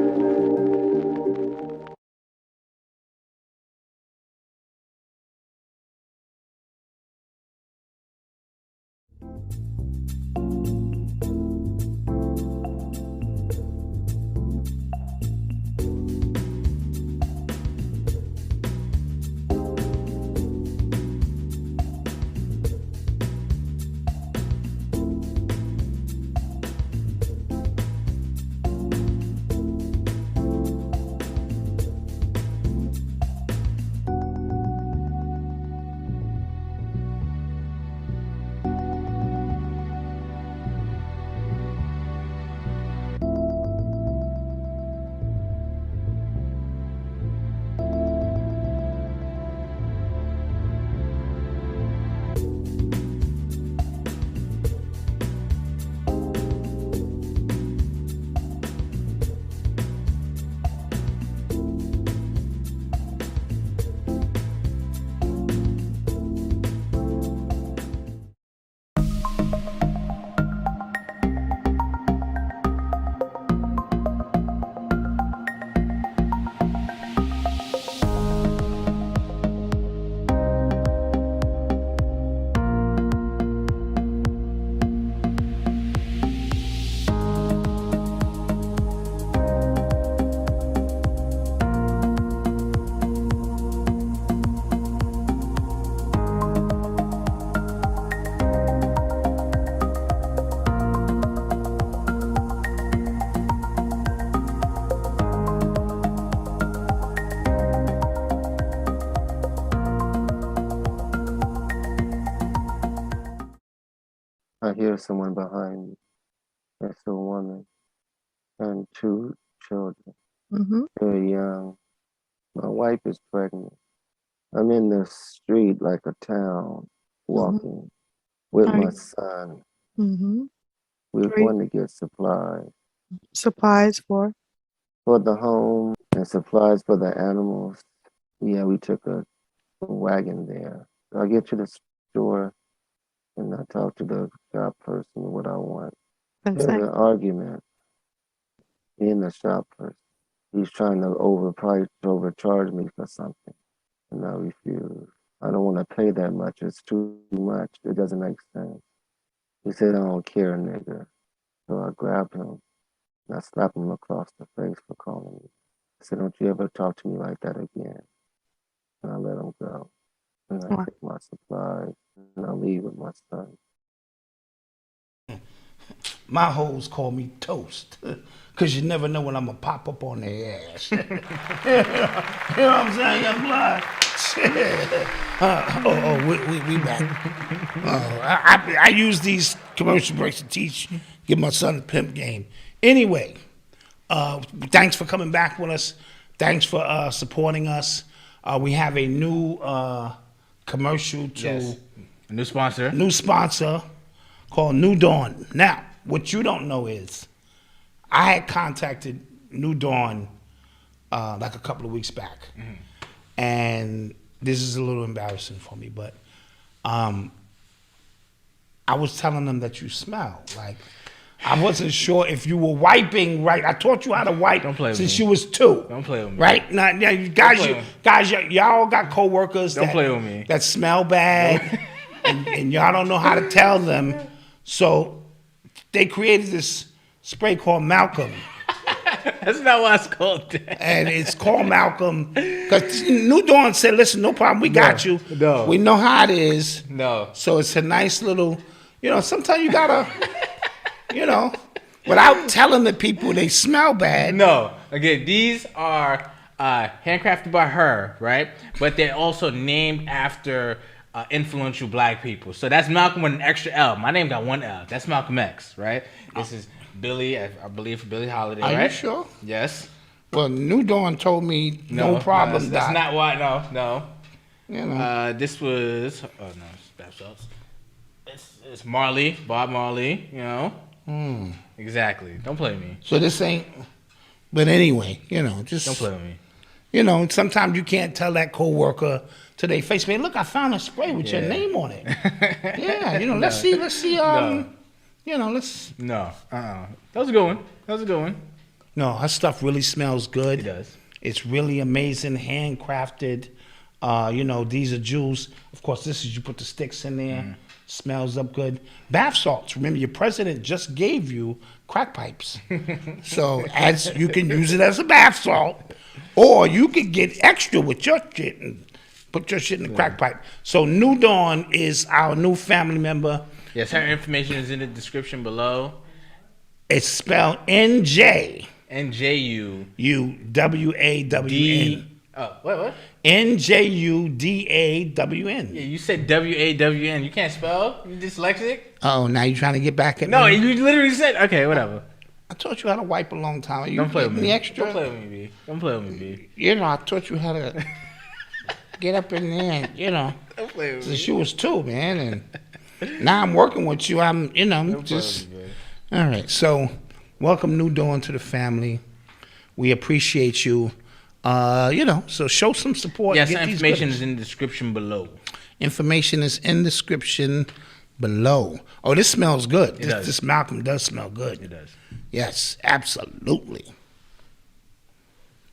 Speaker 8: I hear someone behind me. It's a woman and two children. They're young. My wife is pregnant. I'm in the street like a town, walking with my son. We're going to get supplies
Speaker 9: Supplies for?
Speaker 8: for the home and supplies for the animals. Yeah, we took a wagon there. I get to the store and I talk to the shop person what I want. There's an argument in the shop person. He's trying to overcharge me for something, and I refuse. I don't want to pay that much. It's too much. It doesn't make sense. He said, I don't care, nigga. So I grabbed him and I slapped him across the face for calling me. I said, don't you ever talk to me like that again. And I let him go. And I take my supplies and I leave with my son.
Speaker 4: My hoes call me Toast, because you never know when I'm going to pop up on their ass. You know what I'm saying? Young blood. We back. I use these commercial breaks to teach, give my son a pimp game. Anyway, thanks for coming back with us. Thanks for supporting us. We have a new commercial to...
Speaker 3: A new sponsor.
Speaker 4: New sponsor called Njudawn. Now, what you don't know is I had contacted Njudawn like a couple of weeks back. And this is a little embarrassing for me, but I was telling them that you smell. Like, I wasn't sure if you were wiping right. I taught you how to wipe since you was 2.
Speaker 3: Don't play with me.
Speaker 4: Right? Now, you guys, y'all got coworkers that smell bad, and y'all don't know how to tell them. So they created this spray called Malcom.
Speaker 3: That's not why it's called that.
Speaker 4: And it's called Malcom because Njudawn said, listen, no problem, we got you.
Speaker 3: No.
Speaker 4: We know how it is.
Speaker 3: No.
Speaker 4: So it's a nice little, sometimes you gotta, without telling the people they smell bad.
Speaker 3: No. Again, these are handcrafted by her, right? But they're also named after influential black people. So that's Malcolm with an extra L. My name got 1 L. That's Malcolm X, right? This is Billy, I believe, for Billie Holiday, right?
Speaker 4: Are you sure?
Speaker 3: Yes.
Speaker 4: Well, Njudawn told me no problem.
Speaker 3: That's not why. No. This was it's Marley, Bob Marley. Exactly. Don't play with me.
Speaker 4: So this ain't. But anyway, just
Speaker 3: don't play with me.
Speaker 4: Sometimes you can't tell that coworker to their face, man. Look, I found a spray with your name on it. Yeah, let's see. Let's.
Speaker 3: No. That was a good one.
Speaker 4: No, her stuff really smells good.
Speaker 3: It does.
Speaker 4: It's really amazing, handcrafted. These are jewels. Of course, this is you put the sticks in there. Smells up good. Bath salts. Remember, your president just gave you crack pipes. So as you can use it as a bath salt, or you could get extra with your shit and put your shit in the crack pipe. So Njudawn is our new family member.
Speaker 3: Yes, her information is in the description below.
Speaker 4: It's spelled N-J.
Speaker 3: N-J-U-W-A-W-N. Oh, what?
Speaker 4: N-J-U-D-A-W-N.
Speaker 3: Yeah, you said W-A-W-N. You can't spell? You dyslexic?
Speaker 4: Oh, now you're trying to get back at me?
Speaker 3: No, you literally said, okay, whatever.
Speaker 4: I taught you how to wipe a long time.
Speaker 3: Don't play with me.
Speaker 4: Extra?
Speaker 3: Don't play with me, B. Don't play with me, B.
Speaker 4: I taught you how to get up in there,
Speaker 3: Don't play with me.
Speaker 4: Since you was 2, man, and now I'm working with you. I'm, just... All right, so welcome Njudawn to the family. We appreciate you. So show some support.
Speaker 3: Yes, information is in the description below.
Speaker 4: Information is in the description below. Oh, this smells good. This Malcom does smell good.
Speaker 3: It does.
Speaker 4: Yes, absolutely.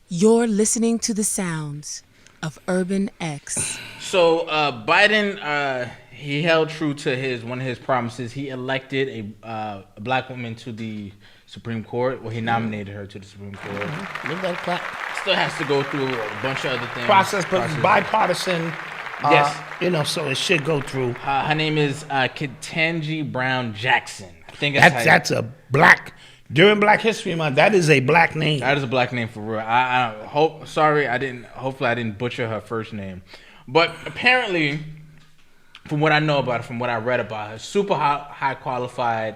Speaker 6: You're listening to the sounds of Urban X.
Speaker 3: So Biden, he held true to one of his promises. He elected a black woman to the Supreme Court. Well, he nominated her to the Supreme Court. Still has to go through a bunch of other things.
Speaker 4: Process, but bipartisan.
Speaker 3: Yes.
Speaker 4: So it should go through.
Speaker 3: Her name is Ketanji Brown Jackson. I think
Speaker 4: that's a black. During Black History Month, that is a black name.
Speaker 3: That is a black name for real. Hopefully I didn't butcher her first name. But apparently, from what I know about her, from what I read about her, super high qualified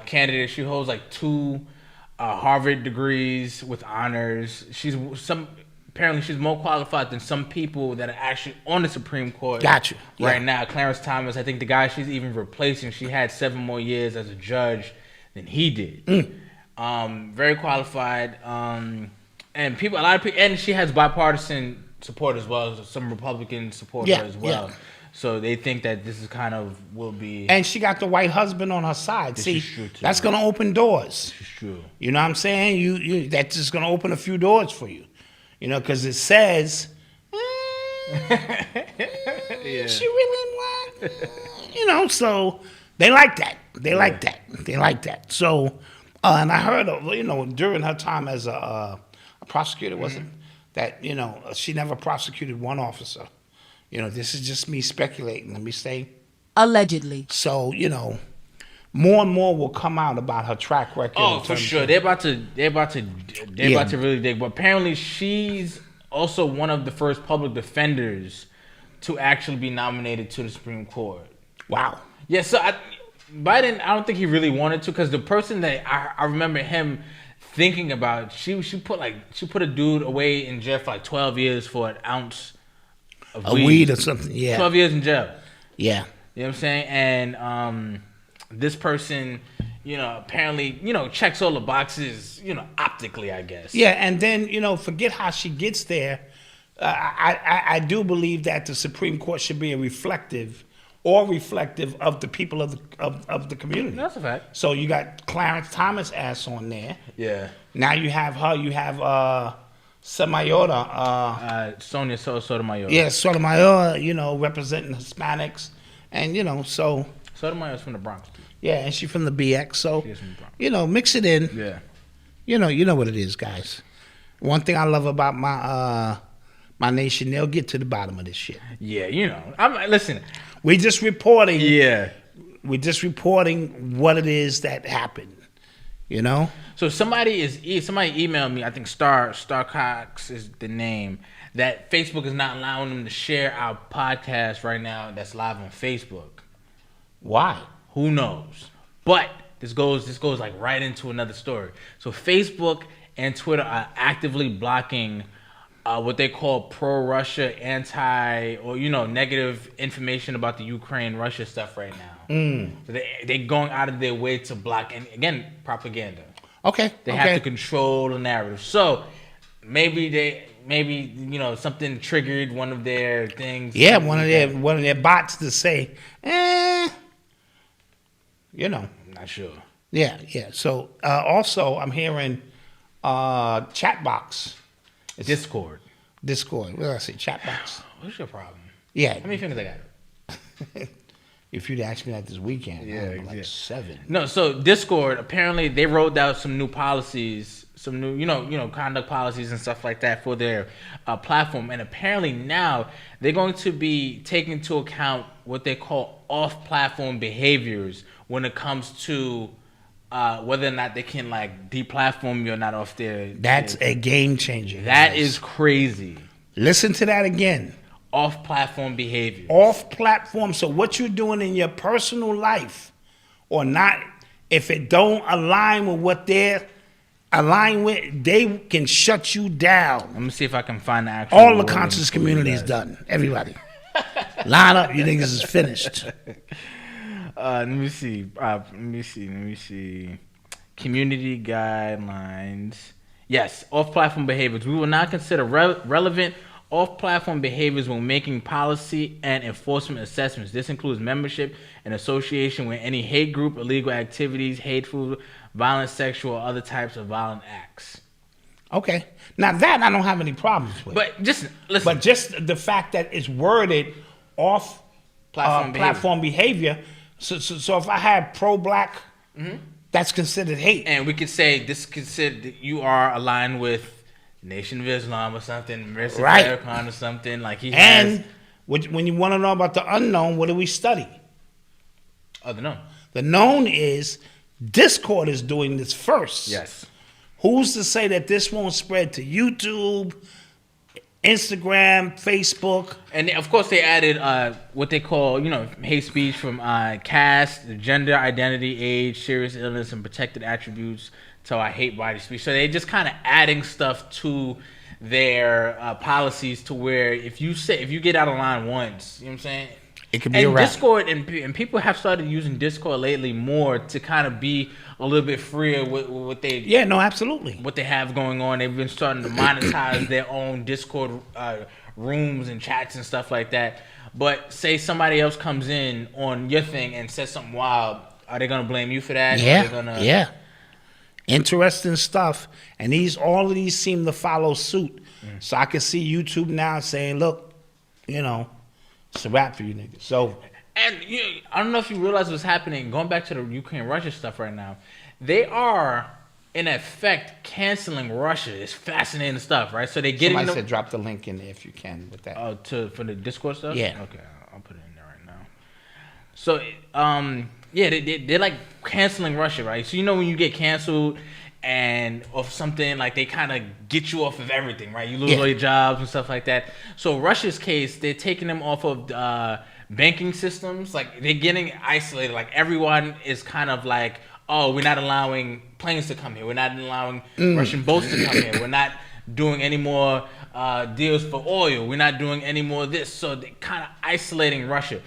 Speaker 3: candidate. She holds like 2 Harvard degrees with honors. Apparently she's more qualified than some people that are actually on the Supreme Court right now. Clarence Thomas, I think the guy she's even replacing, she had 7 more years as a judge than he did. Very qualified. And a lot of people, and she has bipartisan support as well. Some Republicans support her as well. Yeah. So they think that this is will be.
Speaker 4: And she got the white husband on her side.
Speaker 3: This
Speaker 4: See,
Speaker 3: is true too.
Speaker 4: That's going to open doors.
Speaker 3: This is true.
Speaker 4: You know what I'm saying? You that's just going to open a few doors for you. You know, because it says, she really want, you know, so they like that. They like that. So, and I heard, you know, during her time as a prosecutor, that, you know, she never prosecuted one officer. You know, this is just me speculating. Let me say.
Speaker 6: Allegedly.
Speaker 4: So, you know, more and more will come out about her track record.
Speaker 3: Oh, for sure. They're about to really dig. But apparently she's also one of the first public defenders to actually be nominated to the Supreme Court.
Speaker 4: Wow.
Speaker 3: Yeah, so Biden, I don't think he really wanted to, because the person that I remember him thinking about, she put a dude away in jail for like 12 years for an ounce of
Speaker 4: weed or something. Yeah.
Speaker 3: 12 years in jail.
Speaker 4: Yeah.
Speaker 3: You know what I'm saying? And this person, you know, apparently, you know, checks all the boxes, you know, optically, I guess.
Speaker 4: Yeah, and then, you know, forget how she gets there. I do believe that the Supreme Court should be reflective of the people of the community.
Speaker 3: That's a fact.
Speaker 4: So you got Clarence Thomas ass on there.
Speaker 3: Yeah.
Speaker 4: Now you have her. You have Sotomayor.
Speaker 3: Sonia Sotomayor.
Speaker 4: Yeah, Sotomayor. You know, representing Hispanics, and you know, so
Speaker 3: Sotomayor's from the Bronx.
Speaker 4: Yeah, and she's from the BX. So,
Speaker 3: She is from the Bronx.
Speaker 4: you know, mix it in.
Speaker 3: Yeah.
Speaker 4: You know what it is, guys. One thing I love about my nation, they'll get to the bottom of this shit.
Speaker 3: Yeah, you know. Listen.
Speaker 4: We just reporting.
Speaker 3: Yeah.
Speaker 4: We're just reporting what it is that happened. You know?
Speaker 3: So somebody emailed me, I think Starcox is the name, that Facebook is not allowing them to share our podcast right now that's live on Facebook.
Speaker 4: Why?
Speaker 3: Who knows? But this goes like right into another story. So Facebook and Twitter are actively blocking what they call pro-Russia, or negative information about the Ukraine-Russia stuff right now. So they're going out of their way to block, and again, propaganda.
Speaker 4: Okay.
Speaker 3: They have to control the narrative. So maybe something triggered one of their things.
Speaker 4: Yeah, one of their bots to say, you know.
Speaker 3: I'm not sure.
Speaker 4: Yeah. So also, I'm hearing chat box. It's
Speaker 3: Discord.
Speaker 4: What did I say? Chat box.
Speaker 3: What's your problem?
Speaker 4: Yeah.
Speaker 3: How many fingers I got?
Speaker 4: If you'd asked me that this weekend,
Speaker 3: yeah.
Speaker 4: 7.
Speaker 3: No, so Discord, apparently they rolled out some new policies, some new, conduct policies and stuff like that for their platform. And apparently now they're going to be taking into account what they call off-platform behaviors when it comes to whether or not they can deplatform you or not off their.
Speaker 4: That's a game changer.
Speaker 3: That is crazy.
Speaker 4: Listen to that again.
Speaker 3: Off-platform behavior.
Speaker 4: Off-platform. So what you're doing in your personal life or not, if it don't align with what they're aligned with, they can shut you down.
Speaker 3: Let me see if I can find the actual.
Speaker 4: All the conscious community is done. Everybody. Line up. You niggas is finished.
Speaker 3: Let me see. Community guidelines. Yes, off-platform behaviors. We will not consider relevant off-platform behaviors when making policy and enforcement assessments. This includes membership and association with any hate group, illegal activities, hateful, violent, sexual, or other types of violent acts.
Speaker 4: Okay. Now that I don't have any problems with.
Speaker 3: But just listen.
Speaker 4: But just the fact that it's worded off platform behavior. So if I have pro-black, that's considered hate.
Speaker 3: And we could say you are aligned with Nation of Islam or something,
Speaker 4: right?
Speaker 3: Farrakhan or something like he
Speaker 4: has.
Speaker 3: And
Speaker 4: when you want to know about the unknown, what do we study?
Speaker 3: Oh, the known.
Speaker 4: The known is Discord is doing this first.
Speaker 3: Yes.
Speaker 4: Who's to say that this won't spread to YouTube, Instagram, Facebook.
Speaker 3: And of course, they added what they call, hate speech from caste, gender, identity, age, serious illness, and protected attributes. So I hate body speech. So they just kind of adding stuff to their policies to where if you get out of line once, you know what I'm saying?
Speaker 4: It could be a wrap.
Speaker 3: Discord and people have started using Discord lately more to kind of be a little bit freer with what they
Speaker 4: absolutely
Speaker 3: what they have going on. They've been starting to monetize their own Discord rooms and chats and stuff like that. But say somebody else comes in on your thing and says something wild, are they gonna blame you for that?
Speaker 4: Yeah. Interesting stuff, and all of these seem to follow suit. So I can see YouTube now saying, "Look, it's a wrap for you niggas." So,
Speaker 3: and I don't know if you realize what's happening. Going back to the Ukraine-Russia stuff right now, they are in effect canceling Russia. It's fascinating stuff, right? So they get
Speaker 4: somebody said drop the link in there if you can with that.
Speaker 3: For the Discord stuff.
Speaker 4: Yeah.
Speaker 3: Okay, I'll put it in there right now. So they're like canceling Russia, right? So when you get canceled and of something, like they kind of get you off of everything, right? You lose all your jobs and stuff like that. So Russia's case, they're taking them off of banking systems. Like they're getting isolated. Like everyone is kind of like, oh, we're not allowing planes to come here. We're not allowing Russian boats to come here. We're not doing any more deals for oil. We're not doing any more of this. So they're kind of isolating Russia.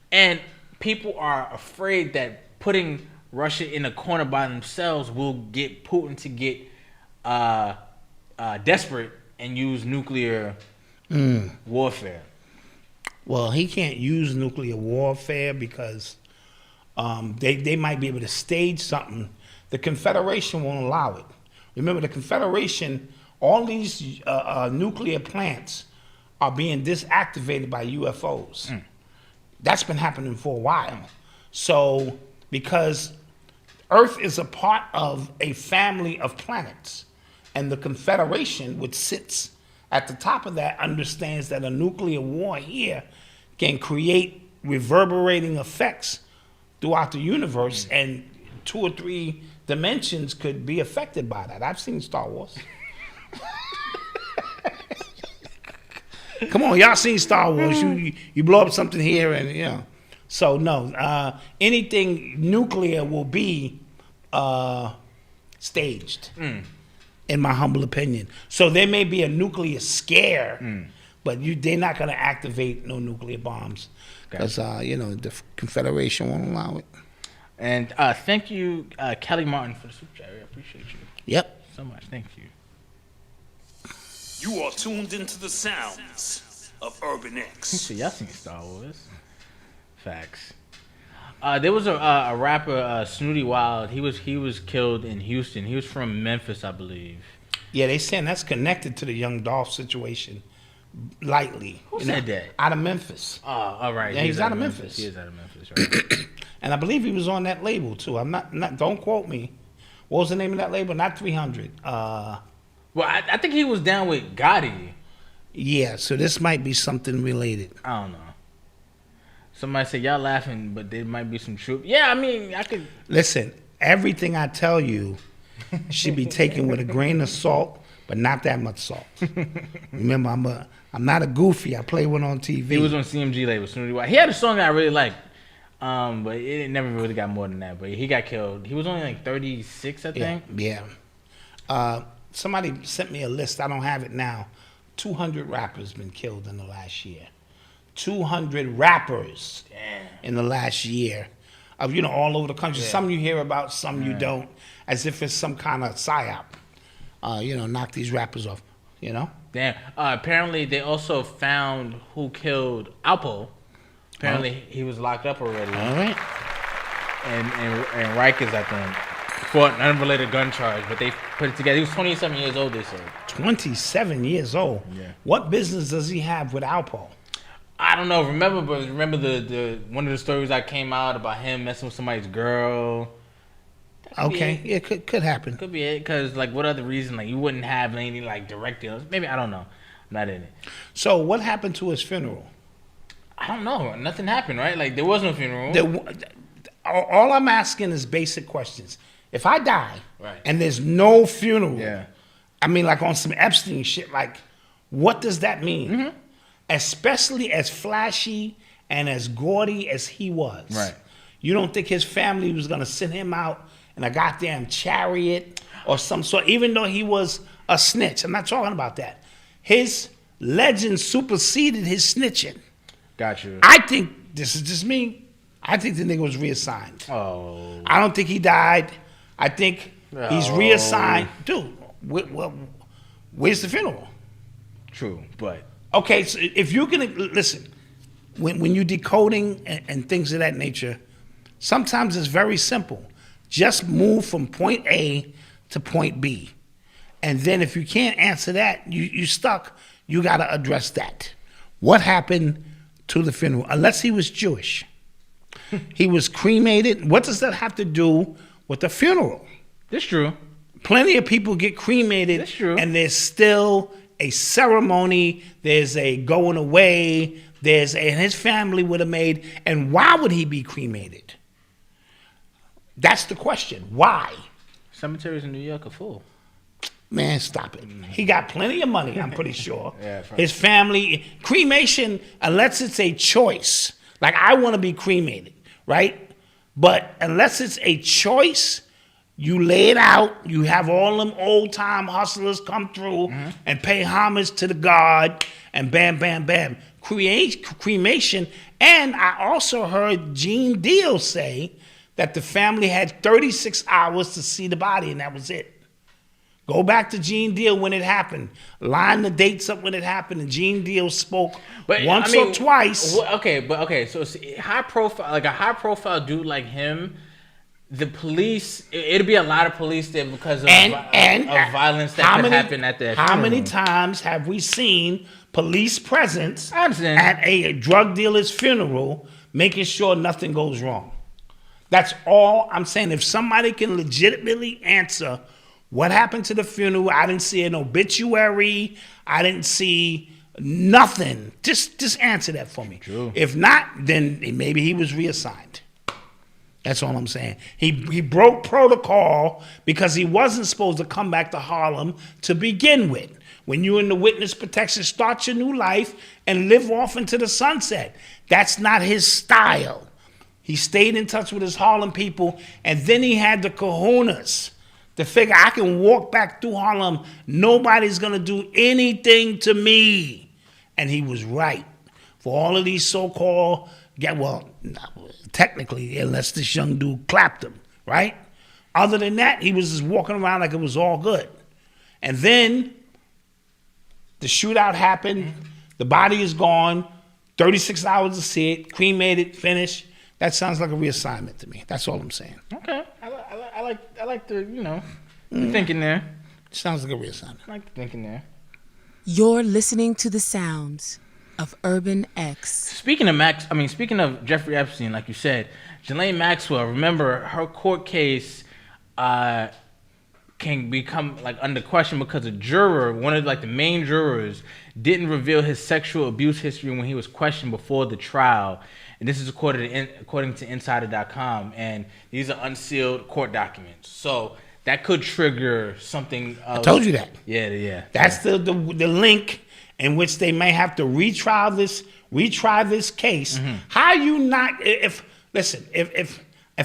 Speaker 3: And people are afraid that putting Russia in a corner by themselves will get Putin to get desperate and use nuclear warfare.
Speaker 4: Well, he can't use nuclear warfare because they might be able to stage something. The Confederation won't allow it. Remember, the Confederation, all these nuclear plants are being disactivated by UFOs. That's been happening for a while. So, because Earth is a part of a family of planets, and the Confederation, which sits at the top of that, understands that a nuclear war here can create reverberating effects throughout the universe, and 2 or 3 dimensions could be affected by that. I've seen Star Wars. Come on, y'all seen Star Wars. You blow up something here and, So, no, anything nuclear will be staged, in my humble opinion. So there may be a nuclear scare, but they're not going to activate no nuclear bombs because, the Confederation won't allow it.
Speaker 3: And thank you, Kelly Martin, for the super chat. I appreciate you.
Speaker 4: Yep.
Speaker 3: So much. Thank you.
Speaker 5: You are tuned into the sounds of Urban X.
Speaker 3: So y'all seen Star Wars. Facts. There was a rapper, Snooty Wild. He was killed in Houston. He was from Memphis, I believe.
Speaker 4: Yeah, they saying that's connected to the Young Dolph situation. Lightly.
Speaker 3: Who said that?
Speaker 4: Out of Memphis.
Speaker 3: Oh, all right.
Speaker 4: Yeah, he's out of Memphis.
Speaker 3: He is out of Memphis, right?
Speaker 4: And I believe he was on that label too. I'm not. Don't quote me. What was the name of that label? Not 300.
Speaker 3: Well, I think he was down with Gotti.
Speaker 4: Yeah, so this might be something related.
Speaker 3: I don't know. Somebody said y'all laughing, but there might be some truth. Yeah, I mean, I could
Speaker 4: listen. Everything I tell you should be taken with a grain of salt, but not that much salt. Remember, I'm not a goofy. I play one on TV.
Speaker 3: He was on CMG label, Snooty Wild. He had a song that I really liked, but it never really got more than that. But he got killed. He was only like 36, I think.
Speaker 4: Yeah. Somebody sent me a list. I don't have it now. 200 rappers been killed in the last year. 200 rappers in the last year, of all over the country. Yeah. Some you hear about, some you don't, as if it's some kind of psyop. Knock these rappers off.
Speaker 3: Damn. Apparently, they also found who killed Alpo. Apparently, he was locked up already.
Speaker 4: All right.
Speaker 3: And Rikers, I think, for an unrelated gun charge, but they put it together. He was 27 years old, they said.
Speaker 4: 27 years old?
Speaker 3: Yeah.
Speaker 4: What business does he have with Alpo?
Speaker 3: I don't know. Remember the one of the stories that came out about him messing with somebody's girl?
Speaker 4: Okay, yeah, could happen.
Speaker 3: Could be it, because, what other reason? You wouldn't have any, direct deals. Maybe, I don't know. I'm not in it.
Speaker 4: So, what happened to his funeral?
Speaker 3: I don't know. Nothing happened, right? There was no funeral.
Speaker 4: All I'm asking is basic questions. If I die and there's no funeral, I mean, on some Epstein shit, What does that mean? Especially as flashy and as gaudy as he was.
Speaker 3: Right.
Speaker 4: You don't think his family was going to send him out in a goddamn chariot or some sort, even though he was a snitch. I'm not talking about that. His legend superseded his snitching.
Speaker 3: Got you.
Speaker 4: I think, this is just me, I think the nigga was reassigned.
Speaker 3: Oh.
Speaker 4: I don't think he died. I think he's reassigned. Dude, where's the funeral?
Speaker 3: True, but...
Speaker 4: Okay, so if you're gonna listen, when you're decoding and things of that nature, sometimes it's very simple. Just move from point A to point B, and then if you can't answer that, you stuck. You got to address that. What happened to the funeral? Unless he was Jewish, he was cremated. What does that have to do with the funeral?
Speaker 3: That's true.
Speaker 4: Plenty of people get cremated,
Speaker 3: That's true.
Speaker 4: And there's still a ceremony, there's a going away, and his family would have made, and why would he be cremated? That's the question. Why?
Speaker 3: Cemeteries in New York are full.
Speaker 4: Man, stop it. He got plenty of money, I'm pretty sure.
Speaker 3: Yeah,
Speaker 4: his family, cremation, unless it's a choice, like I want to be cremated, right? But unless it's a choice, you lay it out, you have all them old time hustlers come through and pay homage to the God, and bam, bam, bam. Cremation. And I also heard Gene Deal say that the family had 36 hours to see the body, and that was it. Go back to Gene Deal when it happened. Line the dates up when it happened, and Gene Deal spoke once or twice.
Speaker 3: Okay, so it's high profile, like a high profile dude like him. The police, it'd be a lot of police there because of violence that could happen at that funeral.
Speaker 4: How many times have we seen police presence
Speaker 3: I understand.
Speaker 4: at a drug dealer's funeral, making sure nothing goes wrong? That's all I'm saying. If somebody can legitimately answer what happened to the funeral, I didn't see an obituary, I didn't see nothing. Just answer that for me.
Speaker 3: True.
Speaker 4: If not, then maybe he was reassigned. That's all I'm saying. He broke protocol because he wasn't supposed to come back to Harlem to begin with. When you're in the witness protection, start your new life and live off into the sunset. That's not his style. He stayed in touch with his Harlem people, and then he had the kahunas to figure, I can walk back through Harlem. Nobody's going to do anything to me. And he was right. For all of these so-called, technically, unless this young dude clapped him, right? Other than that, he was just walking around like it was all good. And then the shootout happened. The body is gone. 36 hours to see it. Cremated, finished. That sounds like a reassignment to me. That's all I'm saying.
Speaker 3: Okay, I like the the thinking there.
Speaker 4: Sounds like a reassignment.
Speaker 3: I like the thinking there.
Speaker 6: You're listening to the sounds of Urban X.
Speaker 3: Speaking of Jeffrey Epstein, like you said, Ghislaine Maxwell, remember her court case can become like under question because a juror, one of like the main jurors, didn't reveal his sexual abuse history when he was questioned before the trial. And this is according to Insider.com, and these are unsealed court documents. So that could trigger something.
Speaker 4: I told you that.
Speaker 3: Yeah.
Speaker 4: That's the link in which they may have to retry this case.
Speaker 3: Mm-hmm.
Speaker 4: How you not? If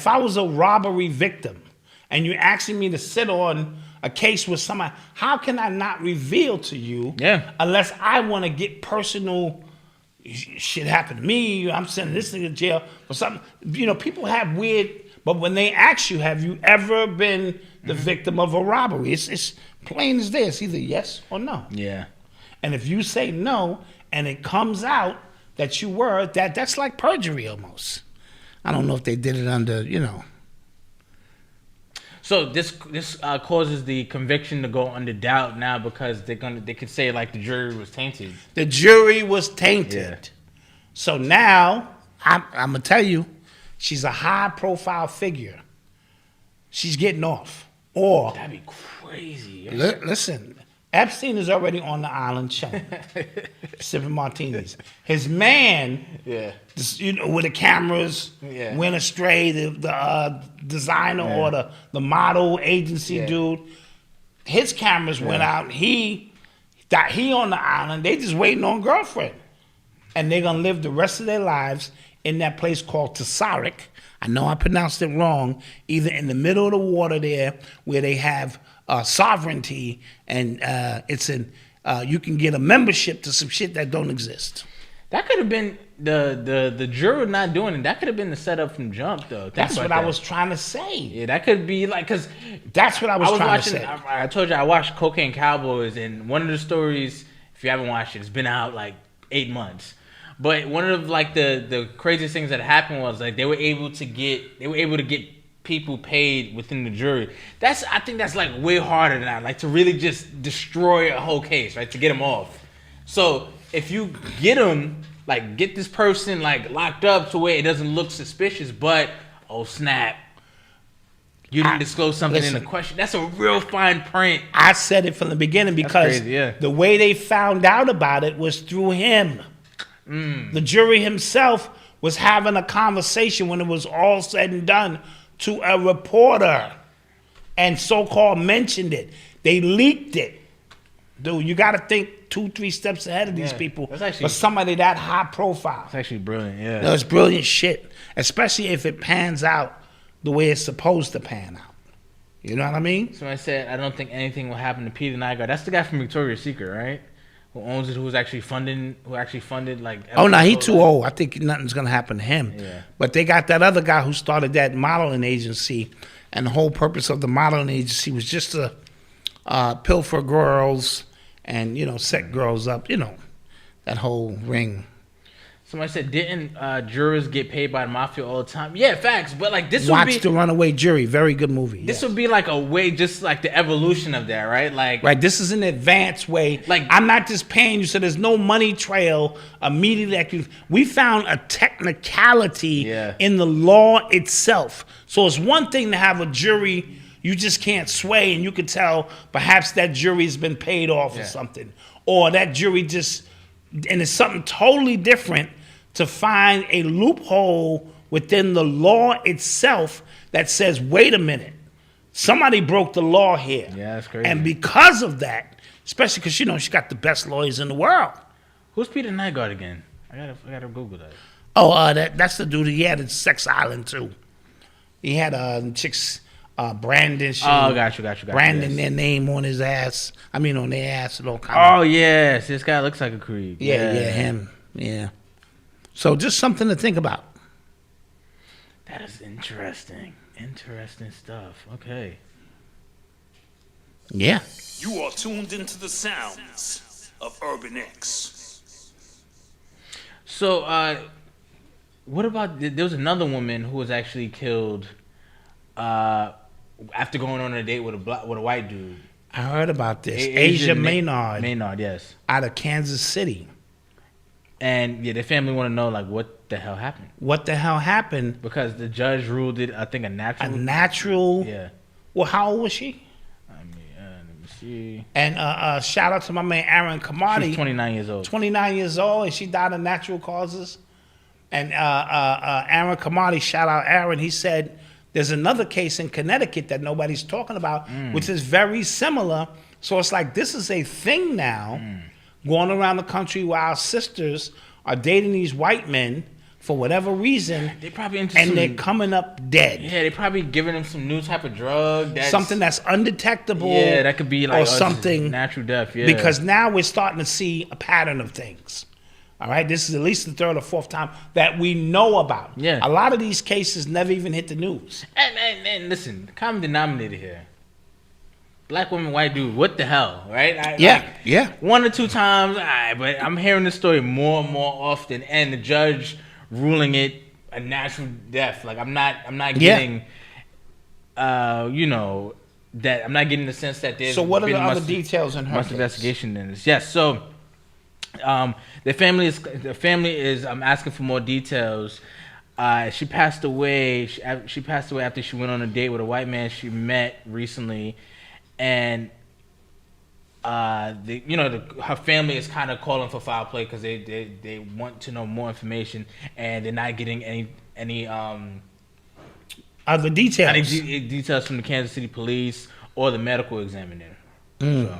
Speaker 4: I was a robbery victim and you're asking me to sit on a case with somebody, how can I not reveal to you?
Speaker 3: Yeah.
Speaker 4: Unless I want to get personal. Shit happened to me. I'm sending this nigga to jail for something. You know, people have weird. But when they ask you, have you ever been the victim of a robbery? It's plain as day. It's either yes or no.
Speaker 3: Yeah.
Speaker 4: And if you say no, and it comes out that you were, that's like perjury almost. I don't know if they did it under,
Speaker 3: So this causes the conviction to go under doubt now because they could say like the jury was tainted.
Speaker 4: The jury was tainted.
Speaker 3: Yeah.
Speaker 4: So now I'm gonna tell you, she's a high profile figure. She's getting off. Or
Speaker 3: That'd be crazy.
Speaker 4: Listen, Epstein is already on the island chilling, sipping martinis. His man, with the cameras, went astray. The designer or the model agency dude, his cameras went out. That he on the island, they just waiting on girlfriend. And they're going to live the rest of their lives in that place called Tsarik. I know I pronounced it wrong. Either in the middle of the water there where they have sovereignty and you can get a membership to some shit that don't exist.
Speaker 3: That could have been the juror not doing it. That could have been the setup from jump, though.
Speaker 4: That's what I was trying to say.
Speaker 3: Yeah, that could be like, because
Speaker 4: that's what I was trying to say.
Speaker 3: I told you I watched Cocaine Cowboys, and one of the stories, if you haven't watched it, it's been out like 8 months. But one of like the craziest things that happened was like they were able to get people paid within the jury. I think that's like way harder than that. Like to really just destroy a whole case, right? To get them off. So if you get them, like get this person like locked up to where it doesn't look suspicious, but oh snap, you didn't disclose something in the question. That's a real fine print.
Speaker 4: I said it from the beginning because the way they found out about it was through him. The jury himself was having a conversation when it was all said and done to a reporter and so-called mentioned it. They leaked it. Dude, you got to think 2-3 steps ahead of these people. For somebody that high profile.
Speaker 3: It's actually brilliant, yeah.
Speaker 4: No, it's brilliant shit. Especially if it pans out the way it's supposed to pan out. You know what I mean?
Speaker 3: So I said, I don't think anything will happen to Peter Nygaard. That's the guy from Victoria's Secret, right? Who owns it, who actually funded like...
Speaker 4: Oh, no, he too old. I think nothing's going to happen to him.
Speaker 3: Yeah.
Speaker 4: But they got that other guy who started that modeling agency, and the whole purpose of the modeling agency was just to pilfer girls and, set girls up, that whole ring.
Speaker 3: Somebody said, didn't jurors get paid by the mafia all the time? Yeah, facts. But like this
Speaker 4: Watch
Speaker 3: would be...
Speaker 4: The Runaway Jury. Very good movie.
Speaker 3: This would be like a way, just like the evolution of that, right? Like,
Speaker 4: right, this is an advanced way. Like, I'm not just paying you, so there's no money trail immediately. We found a technicality in the law itself. So it's one thing to have a jury you just can't sway, and you can tell perhaps that jury's been paid off or something. Or that jury just... And it's something totally different to find a loophole within the law itself that says, wait a minute, somebody broke the law here.
Speaker 3: Yeah, that's crazy.
Speaker 4: And because of that, especially because, she got the best lawyers in the world.
Speaker 3: Who's Peter Nygaard again? I gotta Google that.
Speaker 4: Oh, that's the dude. He had a Sex Island, too. He had chicks... Brandon.
Speaker 3: Oh, got you.
Speaker 4: Brandon, their name on his ass. I mean, on their ass.
Speaker 3: Oh, yes. This guy looks like a creep.
Speaker 4: Yeah, him. Yeah. So just something to think about.
Speaker 3: That is interesting. Interesting stuff. Okay.
Speaker 4: Yeah.
Speaker 5: You are tuned into the sounds of Urban X.
Speaker 3: So, what about... There was another woman who was actually killed... after going on a date with a white dude.
Speaker 4: I heard about this. Asia Maynard.
Speaker 3: Maynard, yes.
Speaker 4: Out of Kansas City.
Speaker 3: And their family want to know like what the hell happened.
Speaker 4: What the hell happened?
Speaker 3: Because the judge ruled it, I think, a natural.
Speaker 4: A natural.
Speaker 3: Yeah.
Speaker 4: Well, how old was she?
Speaker 3: Let me see.
Speaker 4: And shout out to my man Aaron Kamadi.
Speaker 3: She's 29 years old.
Speaker 4: 29 years old, and she died of natural causes. And Aaron Kamadi, shout out Aaron. He said there's another case in Connecticut that nobody's talking about, which is very similar. So it's like this is a thing now, going around the country where our sisters are dating these white men for whatever reason.
Speaker 3: They probably
Speaker 4: they're coming up dead.
Speaker 3: Yeah, they probably giving them some new type of drug.
Speaker 4: Something that's undetectable.
Speaker 3: Yeah, that could be like
Speaker 4: or something
Speaker 3: natural death. Yeah,
Speaker 4: because now we're starting to see a pattern of things. All right, this is at least the third or fourth time that we know about.
Speaker 3: Yeah,
Speaker 4: a lot of these cases never even hit the news.
Speaker 3: And listen, the common denominator here: black woman, white dude. What the hell, right?
Speaker 4: Yeah.
Speaker 3: 1 or 2 times, all right, but I'm hearing this story more and more often, and the judge ruling it a natural death. Like I'm not getting, that I'm not getting the sense that there's.
Speaker 4: So what are the other details in her case?
Speaker 3: Investigation in this? Yes, so. The family is asking for more details. She passed away. She passed away after she went on a date with a white man she met recently, and her family is kind of calling for foul play because they want to know more information, and they're not getting any
Speaker 4: other details.
Speaker 3: Any details from the Kansas City police or the medical examiner. So.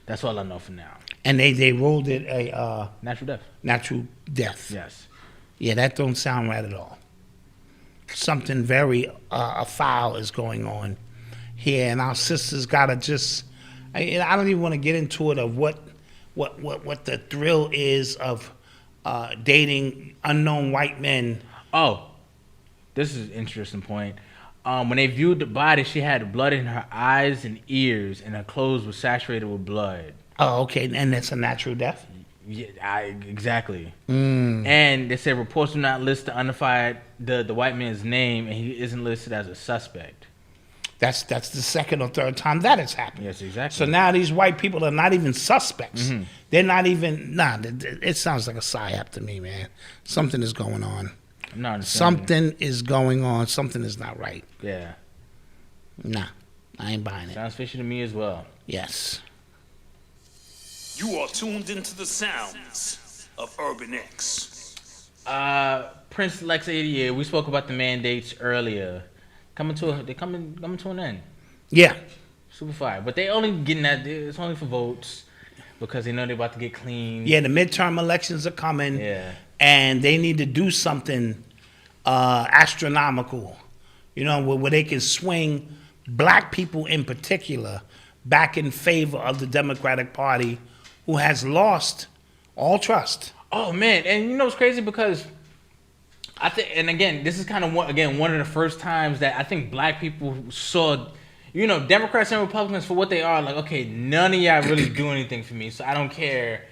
Speaker 3: That's all I know for now.
Speaker 4: And they ruled it a
Speaker 3: Natural death.
Speaker 4: natural death.
Speaker 3: Yes.
Speaker 4: Yeah, that don't sound right at all. Something very foul is going on here, and our sisters gotta just. I don't even want to get into it of what the thrill is of dating unknown white men.
Speaker 3: Oh, this is an interesting point. When they viewed the body, she had blood in her eyes and ears, and her clothes were saturated with blood.
Speaker 4: Oh, okay, and that's a natural death?
Speaker 3: Yeah, exactly. And they said reports do not list the white man's name, and he isn't listed as a suspect.
Speaker 4: That's the second or third time that has happened.
Speaker 3: Yes, exactly.
Speaker 4: So now these white people are not even suspects. They're not even, it sounds like a psyop to me, man. Something is going on.
Speaker 3: I'm not understanding.
Speaker 4: Something is going on. Something is not right.
Speaker 3: Yeah.
Speaker 4: Nah, I ain't buying it.
Speaker 3: Sounds fishy to me as well.
Speaker 4: Yes.
Speaker 5: You are tuned into the sounds of Urban X.
Speaker 3: Prince Lex 88, we spoke about the mandates earlier. Coming to an end.
Speaker 4: Yeah.
Speaker 3: Super fire. But they only getting that, it's only for votes because they know they're about to get clean.
Speaker 4: Yeah, the midterm elections are coming.
Speaker 3: Yeah.
Speaker 4: And they need to do something astronomical, you know, where they can swing black people in particular back in favor of the Democratic Party, who has lost all trust.
Speaker 3: Oh, man. And you know what's crazy? Because I think, and again, this is kind of one of the first times that I think black people saw, you know, Democrats and Republicans for what they are. Like, okay, none of y'all really do anything for me, so I don't care.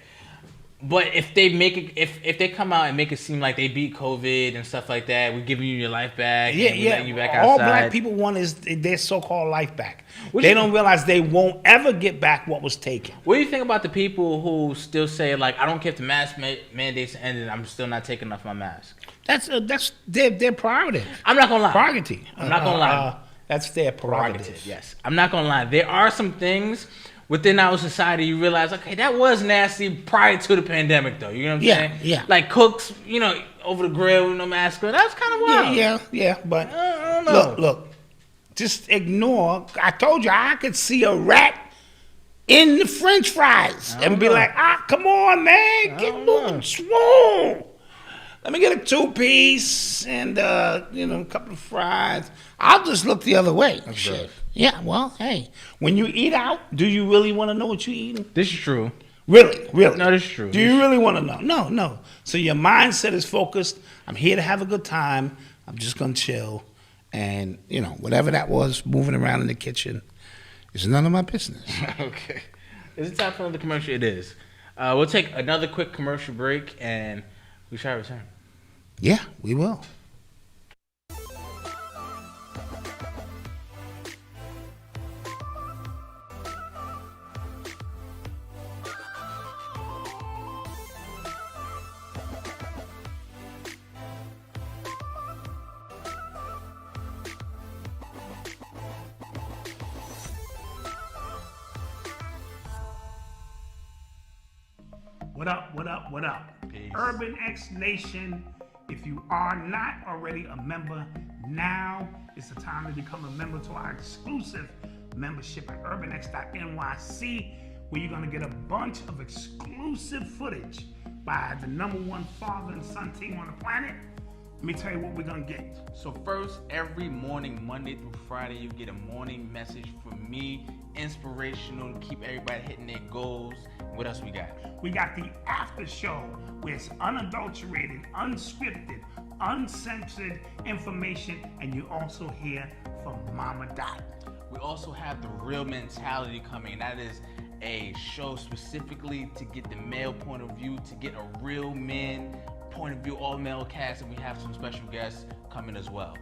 Speaker 3: But if they make it, if they come out and make it seem like they beat COVID and stuff like that, we're giving you your life back.
Speaker 4: Yeah,
Speaker 3: and we're
Speaker 4: yeah.
Speaker 3: letting you back
Speaker 4: All
Speaker 3: outside.
Speaker 4: black people want is their so-called life back. They don't realize they won't ever get back what was taken.
Speaker 3: What do you think about the people who still say, like, I don't care if the mask mandates ended, I'm still not taking off my mask?
Speaker 4: That's their prerogative.
Speaker 3: I'm not gonna lie.
Speaker 4: Prerogative.
Speaker 3: I'm not gonna lie.
Speaker 4: That's their prerogative.
Speaker 3: Yes, I'm not gonna lie. There are some things within our society you realize, okay, that was nasty prior to the pandemic, though. You know what I'm saying?
Speaker 4: Yeah.
Speaker 3: Like cooks, you know, over the grill with no mask. That's kind of wild.
Speaker 4: Yeah. But
Speaker 3: I don't know.
Speaker 4: look. Just ignore. I told you I could see a rat in the French fries and be like, come on, man, get moving, swole. Let me get a 2-piece and a couple of fries. I'll just look the other way. Shit. Yeah, well, hey, when you eat out, do you really want to know what you're eating?
Speaker 3: This is true.
Speaker 4: Really?
Speaker 3: No, this is true.
Speaker 4: Do you really want to know? No. So your mindset is focused. I'm here to have a good time. I'm just gonna chill, and whatever that was, moving around in the kitchen, is none of my business.
Speaker 3: Okay. Is it time for another commercial? It is. We'll take another quick commercial break, and we shall return.
Speaker 4: Yeah, we will. What up?
Speaker 3: Peace.
Speaker 4: Urban X Nation, if you are not already a member, now is the time to become a member to our exclusive membership at urbanx.nyc, where you're going to get a bunch of exclusive footage by the #1 father and son team on the planet. Let me tell you what we're going to get.
Speaker 3: So first, every morning, Monday through Friday, you get a morning message from me, inspirational to keep everybody hitting their goals. What else we got?
Speaker 4: We got the after show, where it's unadulterated, unscripted, uncensored information, and you also hear from Mama Dot.
Speaker 3: We also have the Real Mentality coming. That is a show specifically to get the male point of view, to get a real man point of view, all male cast, and we have some special guests coming as well.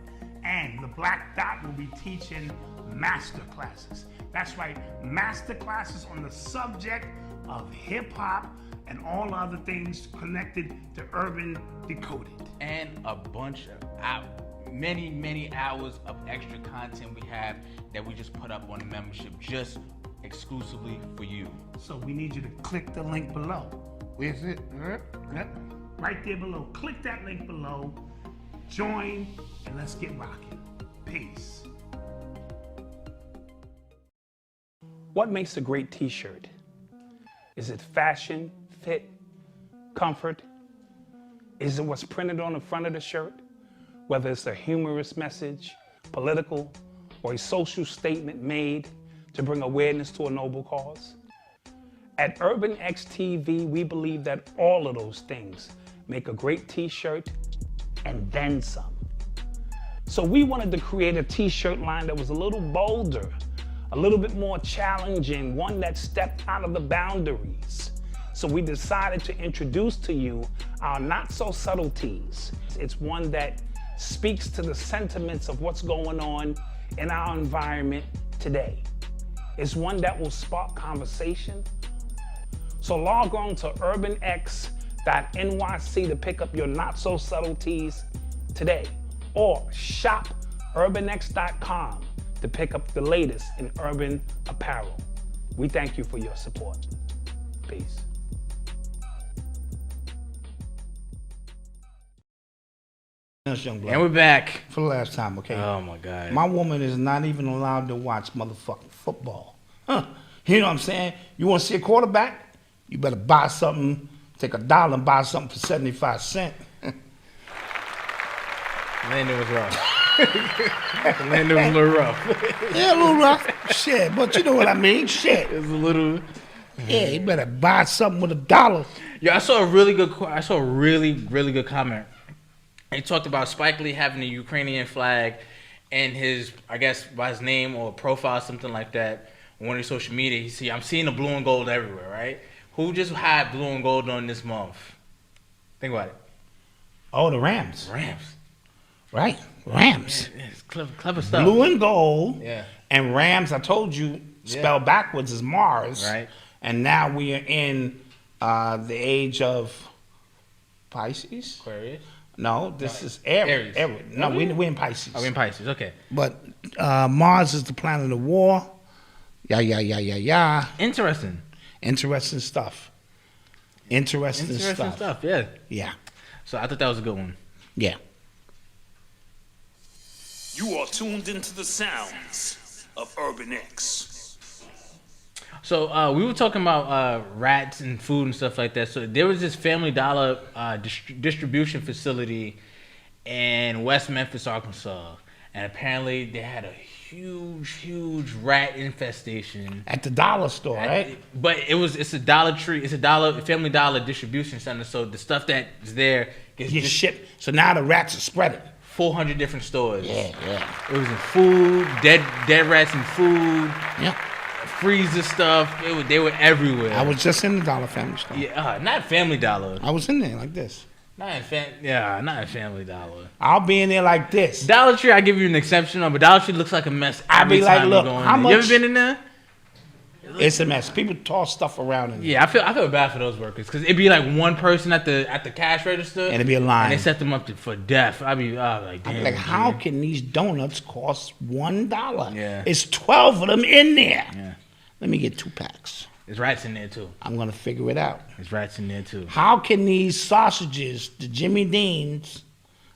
Speaker 4: And the Black Dot will be teaching master classes. That's right, master classes on the subject of hip-hop and all other things connected to Urban Decoded.
Speaker 3: And a bunch of many hours of extra content we have that we just put up on the membership just exclusively for you.
Speaker 4: So we need you to click the link below. Where's it? Right there below. Click that link below, join, and let's get rocking. Peace.
Speaker 10: What makes a great t-shirt?
Speaker 4: Is it fashion, fit, comfort? Is it what's printed on the front of the shirt? Whether it's a humorous message, political, or a social statement made to bring awareness to a noble cause? At Urban X TV, we believe that all of those things make a great t-shirt and then some. So we wanted to create a t-shirt line that was a little bolder, a little bit more challenging, one that stepped out of the boundaries. So we decided to introduce to you our Not So Subtleties. It's one that speaks to the sentiments of what's going on in our environment today. It's one that will spark conversation. So log on to urbanx.nyc to pick up your Not So Subtleties today, or shop urbanx.com to pick up the latest in urban apparel. We thank you for your support. Peace.
Speaker 3: And we're back.
Speaker 4: For the last time, okay?
Speaker 3: Oh my God.
Speaker 4: My woman is not even allowed to watch motherfucking football. Huh. You know what I'm saying? You want to see a quarterback? You better buy something, take $1 and buy something for 75 cents.
Speaker 3: Landon was rough. Landon was a little rough.
Speaker 4: Yeah, a little rough. Shit, but you know what I mean? Shit.
Speaker 3: It was a little.
Speaker 4: Yeah, you better buy something with $1.
Speaker 3: Yeah, I saw a really good comment. He talked about Spike Lee having a Ukrainian flag and his, I guess, by his name or profile, something like that, on one of his social media. He see, I'm seeing the blue and gold everywhere, right? Who just had blue and gold on this month? Think about it.
Speaker 4: Oh, the Rams.
Speaker 3: Rams.
Speaker 4: Right, Rams.
Speaker 3: Yeah, it's clever stuff.
Speaker 4: Blue and gold.
Speaker 3: Yeah.
Speaker 4: And Rams, I told you, spelled backwards is Mars.
Speaker 3: Right.
Speaker 4: And now we are in the age of Pisces.
Speaker 3: Aquarius.
Speaker 4: No, this is Aries. No, we're in Pisces.
Speaker 3: Oh, we're in Pisces, okay.
Speaker 4: But Mars is the planet of war. Yeah.
Speaker 3: Interesting.
Speaker 4: Interesting stuff. Interesting stuff,
Speaker 3: yeah.
Speaker 4: Yeah.
Speaker 3: So I thought that was a good one.
Speaker 4: Yeah.
Speaker 5: You are tuned into the sounds of Urban X.
Speaker 3: So we were talking about rats and food and stuff like that. So there was this Family Dollar distribution facility in West Memphis, Arkansas, and apparently they had a huge rat infestation
Speaker 4: at the dollar store, right?
Speaker 3: But it's a Dollar Tree, it's a Family Dollar distribution center. So the stuff that's there gets
Speaker 4: shipped. So now the rats are spreading.
Speaker 3: 400 different stores.
Speaker 4: Yeah.
Speaker 3: It was in food, dead rats in food.
Speaker 4: Yeah.
Speaker 3: Freezer stuff. They were everywhere.
Speaker 4: I was just in the Dollar Family store.
Speaker 3: Yeah, not Family Dollar.
Speaker 4: I was in there like this.
Speaker 3: Not in Family Dollar.
Speaker 4: I'll be in there like this.
Speaker 3: Dollar Tree, I give you an exception on, but Dollar Tree looks like a mess.
Speaker 4: I'll be like, look, how much?
Speaker 3: You ever been in there?
Speaker 4: It's a mess. People toss stuff around in there.
Speaker 3: Yeah, I feel bad for those workers because it'd be like one person at the cash register,
Speaker 4: and it'd be a line,
Speaker 3: and they set them up for death. I'd be like, damn.
Speaker 4: I'd be like, how can these donuts cost $1?
Speaker 3: Yeah,
Speaker 4: it's 12 of them in there.
Speaker 3: Yeah,
Speaker 4: let me get 2 packs.
Speaker 3: There's rats in there too.
Speaker 4: I'm gonna figure it out.
Speaker 3: There's rats in there too.
Speaker 4: How can these sausages, the Jimmy Deans,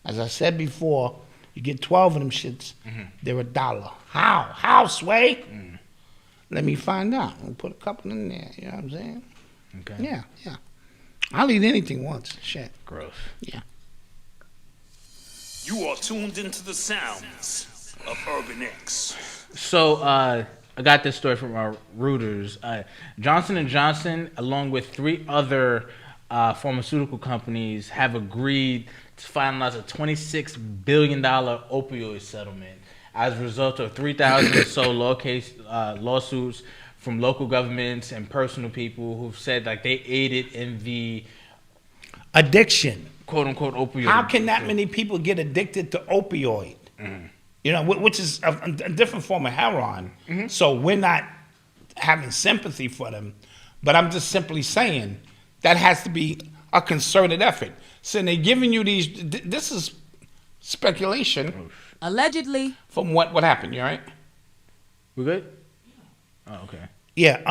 Speaker 4: as I said before, you get 12 of them shits, they're $1. How, Sway? Let me find out. We'll put a couple in there. You know what I'm saying?
Speaker 3: Okay.
Speaker 4: Yeah. I'll eat anything once. Shit.
Speaker 3: Gross.
Speaker 4: Yeah.
Speaker 5: You are tuned into the sounds of Urban X.
Speaker 3: So, I got this story from our Reuters. Johnson & Johnson, along with 3 other pharmaceutical companies, have agreed to finalize a $26 billion opioid settlement as a result of 3,000 or so lawsuits from local governments and personal people who've said like they aided in the
Speaker 4: addiction,
Speaker 3: quote unquote, opioid.
Speaker 4: How can that many people get addicted to opioid? You know, which is a different form of heroin. So we're not having sympathy for them, but I'm just simply saying that has to be a concerted effort. So they're giving you these. This is speculation.
Speaker 6: Allegedly.
Speaker 4: From what happened? You all right?
Speaker 3: We good? Oh, okay.
Speaker 4: Yeah.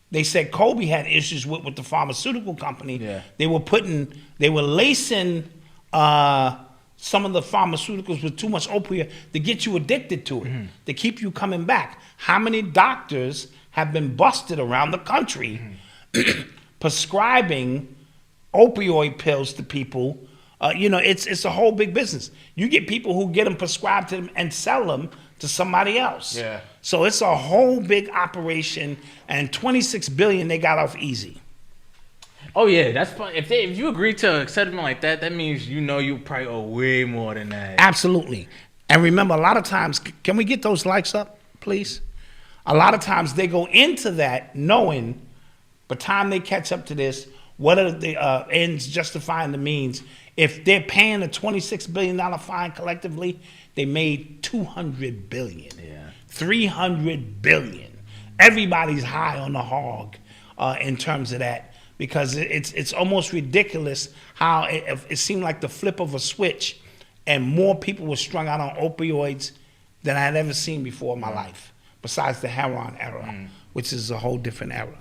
Speaker 4: They said Kobe had issues with the pharmaceutical company.
Speaker 3: Yeah.
Speaker 4: They were lacing some of the pharmaceuticals with too much opioid to get you addicted to it, to keep you coming back. How many doctors have been busted around the country prescribing opioid pills to people. It's a whole big business. You get people who get them prescribed to them and sell them to somebody else.
Speaker 3: Yeah.
Speaker 4: So it's a whole big operation, and $26 billion they got off easy.
Speaker 3: Oh yeah, that's fine. If you agree to a settlement like that, that means you probably owe way more than that.
Speaker 4: Absolutely. And remember, a lot of times, can we get those likes up, please? A lot of times they go into that knowing, by the time they catch up to this, what are the ends justifying the means? If they're paying a $26 billion fine collectively, they made $200 billion.
Speaker 3: Yeah.
Speaker 4: $300 billion. Everybody's high on the hog in terms of that, because it's almost ridiculous how it seemed like the flip of a switch, and more people were strung out on opioids than I had ever seen before in my life, besides the heroin era, which is a whole different era.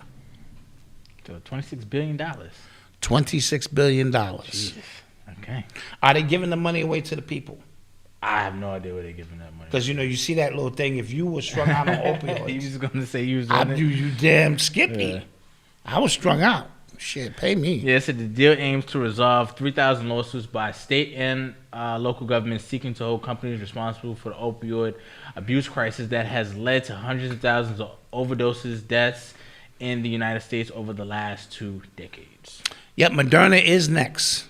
Speaker 3: So $26 billion.
Speaker 4: $26 billion.
Speaker 3: Jesus. Okay.
Speaker 4: Are they giving the money away to the people?
Speaker 3: I have no idea where they're giving that money.
Speaker 4: Because, you see that little thing, if you were strung out on opioids.
Speaker 3: You was going to say you was on it.
Speaker 4: You damn skippy.
Speaker 3: Yeah.
Speaker 4: I was strung out. Shit, pay me.
Speaker 3: Yeah, it said the deal aims to resolve 3,000 lawsuits by state and local governments seeking to hold companies responsible for the opioid abuse crisis that has led to hundreds of thousands of overdoses, deaths in the United States over the last 2 decades.
Speaker 4: Yep, Moderna is next.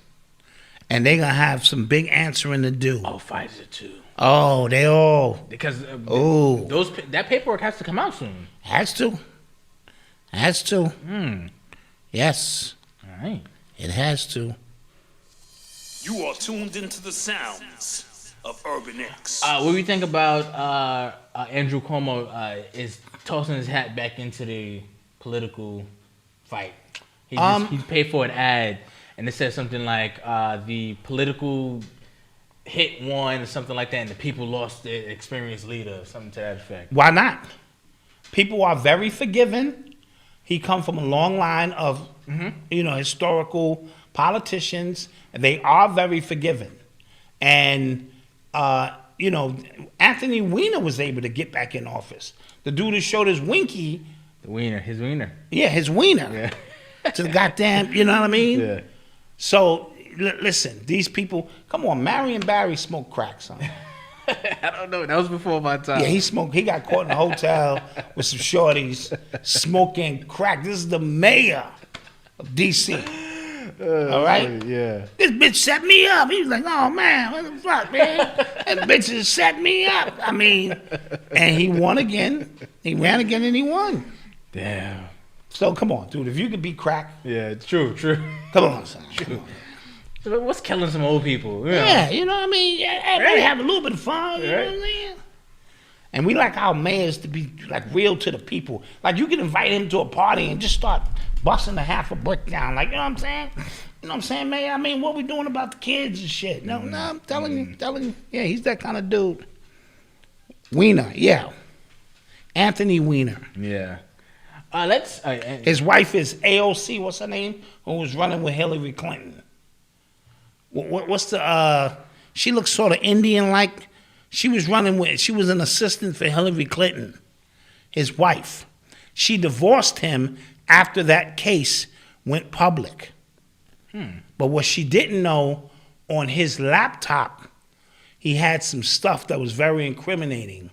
Speaker 4: And they're going to have some big answering to do.
Speaker 3: Oh, Pfizer too.
Speaker 4: Oh, they all.
Speaker 3: Because
Speaker 4: Oh.
Speaker 3: that paperwork has to come out soon.
Speaker 4: Has to. Yes.
Speaker 3: All right.
Speaker 4: It has to.
Speaker 5: You are tuned into the sounds of Urban X.
Speaker 3: What do you think about Andrew Cuomo is tossing his hat back into the political fight? He paid for an ad, and it says something like the political hit won or something like that, and the people lost their experienced leader, something to that effect.
Speaker 4: Why not? People are very forgiving. He come from a long line of, historical politicians. They are very forgiving. And, Anthony Weiner was able to get back in office. The dude who showed his winky.
Speaker 3: His wiener.
Speaker 4: Yeah, his wiener.
Speaker 3: Yeah.
Speaker 4: To the goddamn, you know what I mean?
Speaker 3: Yeah.
Speaker 4: So, listen, these people, come on, Marion Barry smoked crack, son.
Speaker 3: I don't know. That was before my time.
Speaker 4: Yeah, he smoked. He got caught in a hotel with some shorties smoking crack. This is the mayor of D.C. All right?
Speaker 3: Yeah.
Speaker 4: This bitch set me up. He was like, oh, man, what the fuck, man? That bitch just set me up. I mean, and he won again. He ran again and he won.
Speaker 3: Damn.
Speaker 4: So, come on, dude. If you could beat crack.
Speaker 3: Yeah, true.
Speaker 4: Come on, son.
Speaker 3: True. What's killing some old people?
Speaker 4: Yeah, you know what I mean? Everybody have a little bit of fun, you know what I'm saying? And we like our mayors to be like real to the people. Like you can invite him to a party and just start busting a half a brick down. Like, you know what I'm saying? You know what I'm saying, Mayor? I mean, what we doing about the kids and shit? No, I'm telling you. Yeah, he's that kind of dude. Weiner, yeah. Anthony Weiner.
Speaker 3: Yeah.
Speaker 4: His wife is AOC, what's her name? Who was running with Hillary Clinton. What's the she looks sort of Indian-like. She was an assistant for Hillary Clinton, his wife. She divorced him after that case went public. But what she didn't know, on his laptop, he had some stuff that was very incriminating.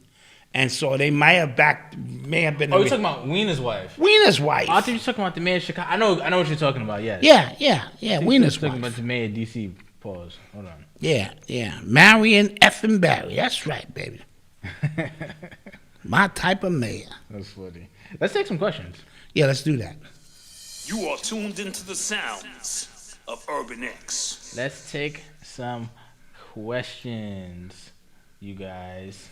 Speaker 4: And so they may have been.
Speaker 3: Oh, you're talking about Weiner's wife?
Speaker 4: Weiner's wife.
Speaker 3: Oh, I think you're talking about the mayor of Chicago. I know what you're talking about, yes.
Speaker 4: Yeah, Weiner's wife.
Speaker 3: Talking about the mayor of D.C. Pause. Hold on.
Speaker 4: Yeah. Marion effing Barry. That's right, baby. My type of mayor.
Speaker 3: That's funny. Let's take some questions.
Speaker 4: Yeah, let's do that.
Speaker 5: You are tuned into the sounds of Urban X.
Speaker 3: Let's take some questions, you guys.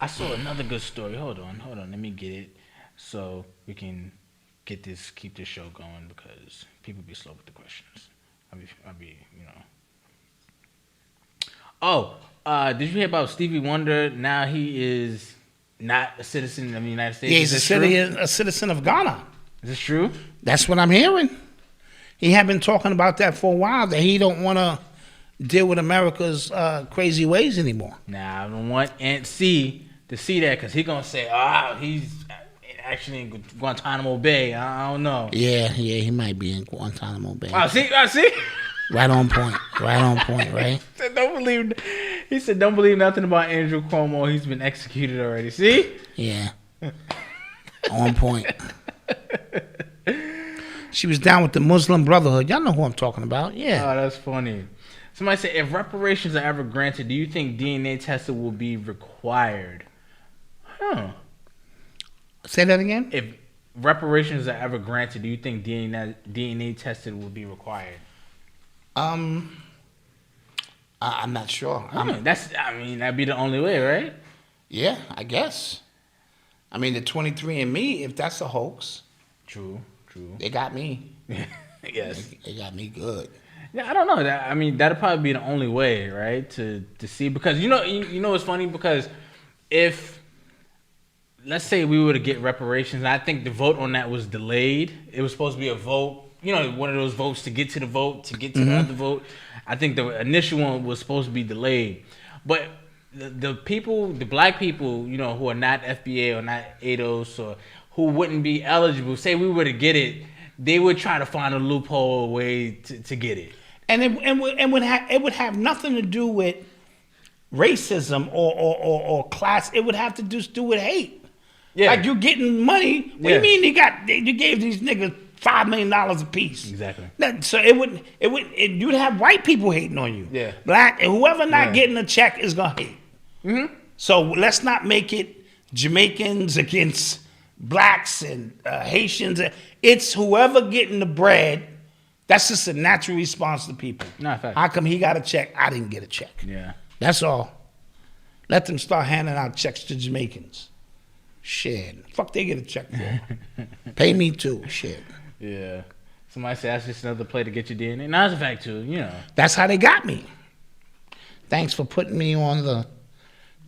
Speaker 3: I saw another good story. Hold on. Let me get it so we can keep this show going, because people be slow with the questions. I'll be. Oh, did you hear about Stevie Wonder? Now he is not a citizen of the United States.
Speaker 4: Yeah, he's a citizen of Ghana.
Speaker 3: Is this true?
Speaker 4: That's what I'm hearing. He had been talking about that for a while, that he don't want to deal with America's crazy ways anymore.
Speaker 3: Nah, I don't want Aunt C to see that, because he's going to say, he's actually in Guantanamo Bay. I don't know.
Speaker 4: Yeah, he might be in Guantanamo Bay.
Speaker 3: I see.
Speaker 4: Right on point, right?
Speaker 3: He said, don't believe nothing about Andrew Cuomo. He's been executed already. See?
Speaker 4: Yeah. On point. She was down with the Muslim Brotherhood. Y'all know who I'm talking about. Yeah.
Speaker 3: Oh, that's funny. Somebody said, if reparations are ever granted, do you think DNA testing will be required? Huh.
Speaker 4: Say that again?
Speaker 3: If reparations are ever granted, do you think DNA testing will be required?
Speaker 4: I'm not sure.
Speaker 3: That'd be the only way, right?
Speaker 4: Yeah, I guess. I mean, the 23andMe, if that's a hoax.
Speaker 3: True.
Speaker 4: They got me.
Speaker 3: Yes.
Speaker 4: They got me good.
Speaker 3: Yeah, I don't know. That'd probably be the only way, right? To see, because you know it's funny, because if, let's say we were to get reparations, and I think the vote on that was delayed. It was supposed to be a vote, one of those votes to get to the vote, to get to the other vote. I think the initial one was supposed to be delayed. But the people, the black people, who are not FBA or not ADOS, or who wouldn't be eligible, say we were to get it, they would try to find a loophole way to get it.
Speaker 4: And it would have nothing to do with racism or class. It would have to do with hate.
Speaker 3: Yeah.
Speaker 4: Like, you're getting money. What do you mean you gave these niggas $5 million a piece?
Speaker 3: Exactly.
Speaker 4: So you'd have white people hating on you.
Speaker 3: Yeah.
Speaker 4: Black, and whoever not getting a check is gonna hate.
Speaker 3: Mm-hmm.
Speaker 4: So let's not make it Jamaicans against blacks and Haitians. It's whoever getting the bread. That's just a natural response to people.
Speaker 3: No, fact.
Speaker 4: How come he got a check? I didn't get a check.
Speaker 3: Yeah.
Speaker 4: That's all. Let them start handing out checks to Jamaicans. Shit. Fuck they get a check for. Pay me too. Shit.
Speaker 3: Yeah. Somebody said that's just another play to get your DNA. Now, that's a fact too,
Speaker 4: That's how they got me. Thanks for putting me on the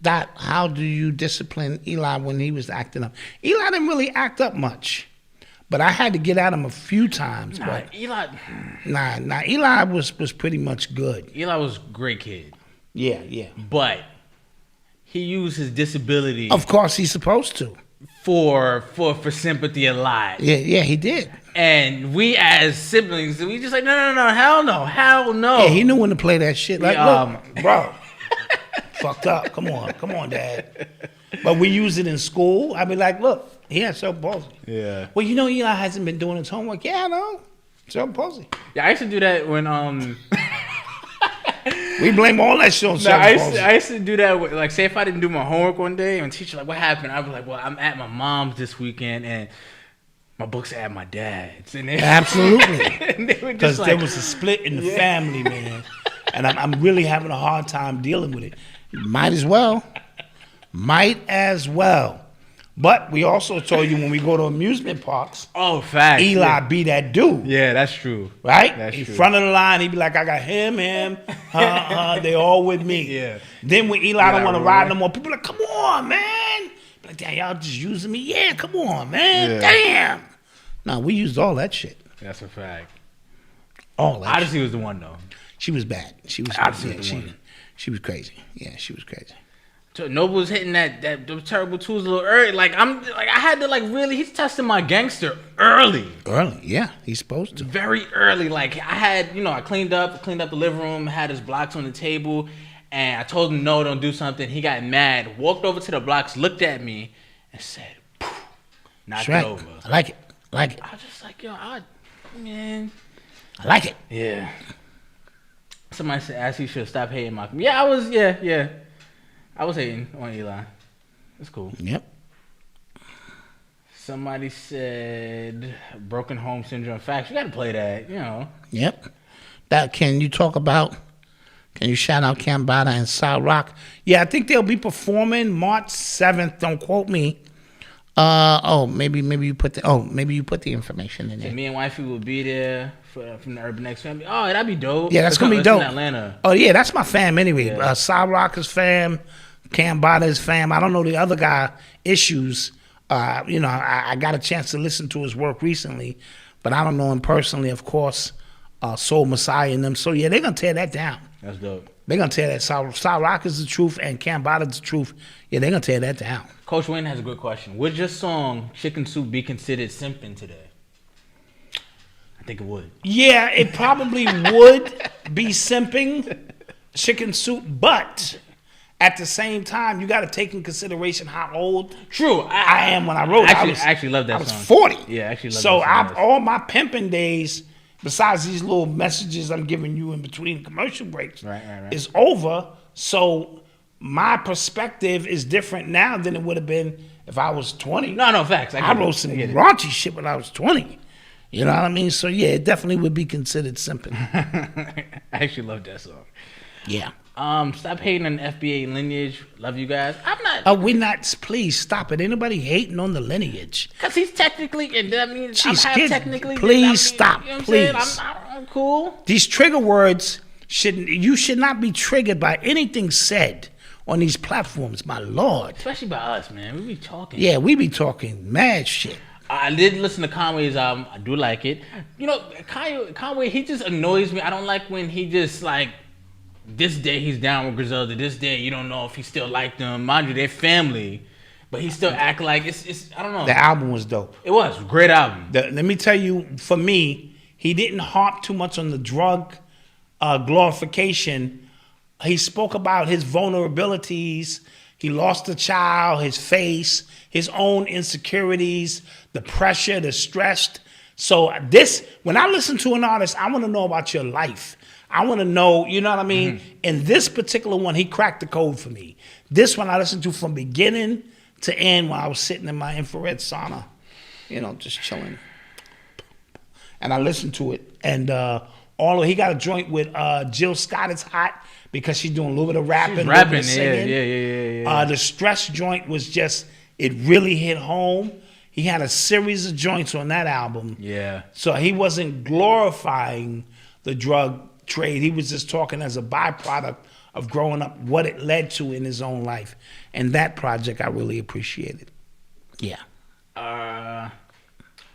Speaker 4: dot. How do you discipline Eli when he was acting up? Eli didn't really act up much. But I had to get at him a few times.
Speaker 3: Eli
Speaker 4: was pretty much good.
Speaker 3: Eli was a great kid.
Speaker 4: Yeah.
Speaker 3: But he used his disability.
Speaker 4: Of course, he's supposed to.
Speaker 3: For sympathy a lot.
Speaker 4: Yeah, he did.
Speaker 3: And we as siblings, we just like, no, hell no.
Speaker 4: Yeah, he knew when to play that shit. Like, look, bro, fucked up. Come on, Dad. But we use it in school. I be like, look, he had cerebral palsy.
Speaker 3: Yeah.
Speaker 4: Well, Eli hasn't been doing his homework. Yeah, I know. Cerebral palsy.
Speaker 3: Yeah, I used to do that when
Speaker 4: we blame all that shit on cerebral palsy.
Speaker 3: I used to do that with, like, say if I didn't do my homework one day and teacher like, what happened? I'd be like, well, I'm at my mom's this weekend and my books are at my dad's. And
Speaker 4: Absolutely.
Speaker 3: Because
Speaker 4: there was a split in the family, man. And I'm really having a hard time dealing with it. Might as well. But we also told you when we go to amusement parks.
Speaker 3: Oh, facts.
Speaker 4: Eli be that dude.
Speaker 3: Yeah, that's true.
Speaker 4: Right?
Speaker 3: That's
Speaker 4: in
Speaker 3: true.
Speaker 4: Front of the line, he be like, I got him, they all with me.
Speaker 3: Yeah.
Speaker 4: Then when Eli don't want to ride no more, people like, come on, man. Be like, damn, y'all just using me? Yeah, come on, man.
Speaker 3: Yeah.
Speaker 4: Damn. No, we used all that shit.
Speaker 3: That's a fact.
Speaker 4: All that
Speaker 3: Odyssey
Speaker 4: shit.
Speaker 3: was the one, though.
Speaker 4: She was bad. She was she was crazy. Yeah, she was crazy.
Speaker 3: So Noble was hitting those terrible tools a little early. I had to really. He's testing my gangster early.
Speaker 4: Early, yeah, he's supposed to.
Speaker 3: Very early. Like I had, I cleaned up the living room, had his blocks on the table, and I told him no, don't do something. He got mad, walked over to the blocks, looked at me, and said, "Knocked it over."
Speaker 4: I like it.
Speaker 3: I was just like, man.
Speaker 4: I like it.
Speaker 3: Yeah. Somebody said, "As he should stop hating Malcolm." Yeah, I was. Yeah. I was hating on Eli. It's cool.
Speaker 4: Yep.
Speaker 3: Somebody said broken home syndrome. Facts. You got to play that,
Speaker 4: Yep. Can you shout out Cambada and South Rock? Yeah, I think they'll be performing March 7th. Don't quote me. Maybe you put the information in there.
Speaker 3: So me and wifey will be there from the Urban X family. Oh, that'd be dope.
Speaker 4: Yeah, that's gonna be dope.
Speaker 3: In Atlanta.
Speaker 4: Oh yeah, that's my fam anyway.
Speaker 3: Yeah.
Speaker 4: South Rock is fam. Cambada's fam. I don't know the other guy Issues. I got a chance to listen to his work recently, but I don't know him personally. Of course, Soul Messiah and them. So yeah, they're gonna tear that down.
Speaker 3: That's dope.
Speaker 4: They're gonna tear that. Sal Rock is the truth, and Cambada's the truth. Yeah, they're gonna tear that down.
Speaker 3: Coach Wayne has a good question. Would your song "Chicken Soup" be considered simping today? I think it would.
Speaker 4: Yeah, it probably would be simping, Chicken Soup, but at the same time, you got to take in consideration how old I am when I wrote it.
Speaker 3: I actually love that song.
Speaker 4: I was 40.
Speaker 3: Yeah, I actually love
Speaker 4: so
Speaker 3: that song.
Speaker 4: all my pimping days, besides these little messages I'm giving you in between commercial breaks, is over. So my perspective is different now than it would have been if I was 20.
Speaker 3: No, facts.
Speaker 4: I wrote some raunchy shit when I was 20. You know what I mean? So yeah, it definitely would be considered simping.
Speaker 3: I actually love that song.
Speaker 4: Yeah.
Speaker 3: Stop hating on FBA lineage. Love you guys. I'm not.
Speaker 4: We're not. Please stop it. Ain't nobody hating on the lineage.
Speaker 3: Because he's technically, and that means
Speaker 4: Jeez,
Speaker 3: I'm
Speaker 4: kids,
Speaker 3: technically.
Speaker 4: please stop.
Speaker 3: You know what
Speaker 4: Please.
Speaker 3: I'm saying? I'm cool.
Speaker 4: These trigger words you should not be triggered by anything said on these platforms. My Lord.
Speaker 3: Especially by us, man. We be talking.
Speaker 4: Yeah, we be talking mad shit.
Speaker 3: I did listen to Conway's album. I do like it. You know, Conway, he just annoys me. I don't like when he just like. This day he's down with Griselda. This day you don't know if he still like them. Mind you, they're family, but he still act like it's. I don't know.
Speaker 4: The album was dope.
Speaker 3: It was a great album.
Speaker 4: Let me tell you, for me, he didn't harp too much on the drug glorification. He spoke about his vulnerabilities. He lost a child, his face, his own insecurities, the pressure, the stress. So when I listen to an artist, I want to know about your life. I want to know, you know what I mean? Mm-hmm. And this particular one, he cracked the code for me. This one I listened to from beginning to end when I was sitting in my infrared sauna, just chilling. And I listened to it. And he got a joint with Jill Scott. It's hot because she's doing a little bit of rapping.
Speaker 3: She's rapping,
Speaker 4: of singing.
Speaker 3: Yeah.
Speaker 4: The Stress joint was just, it really hit home. He had a series of joints on that album.
Speaker 3: Yeah.
Speaker 4: So he wasn't glorifying the drug trade. He was just talking as a byproduct of growing up, what it led to in his own life. And that project I really appreciated. Yeah.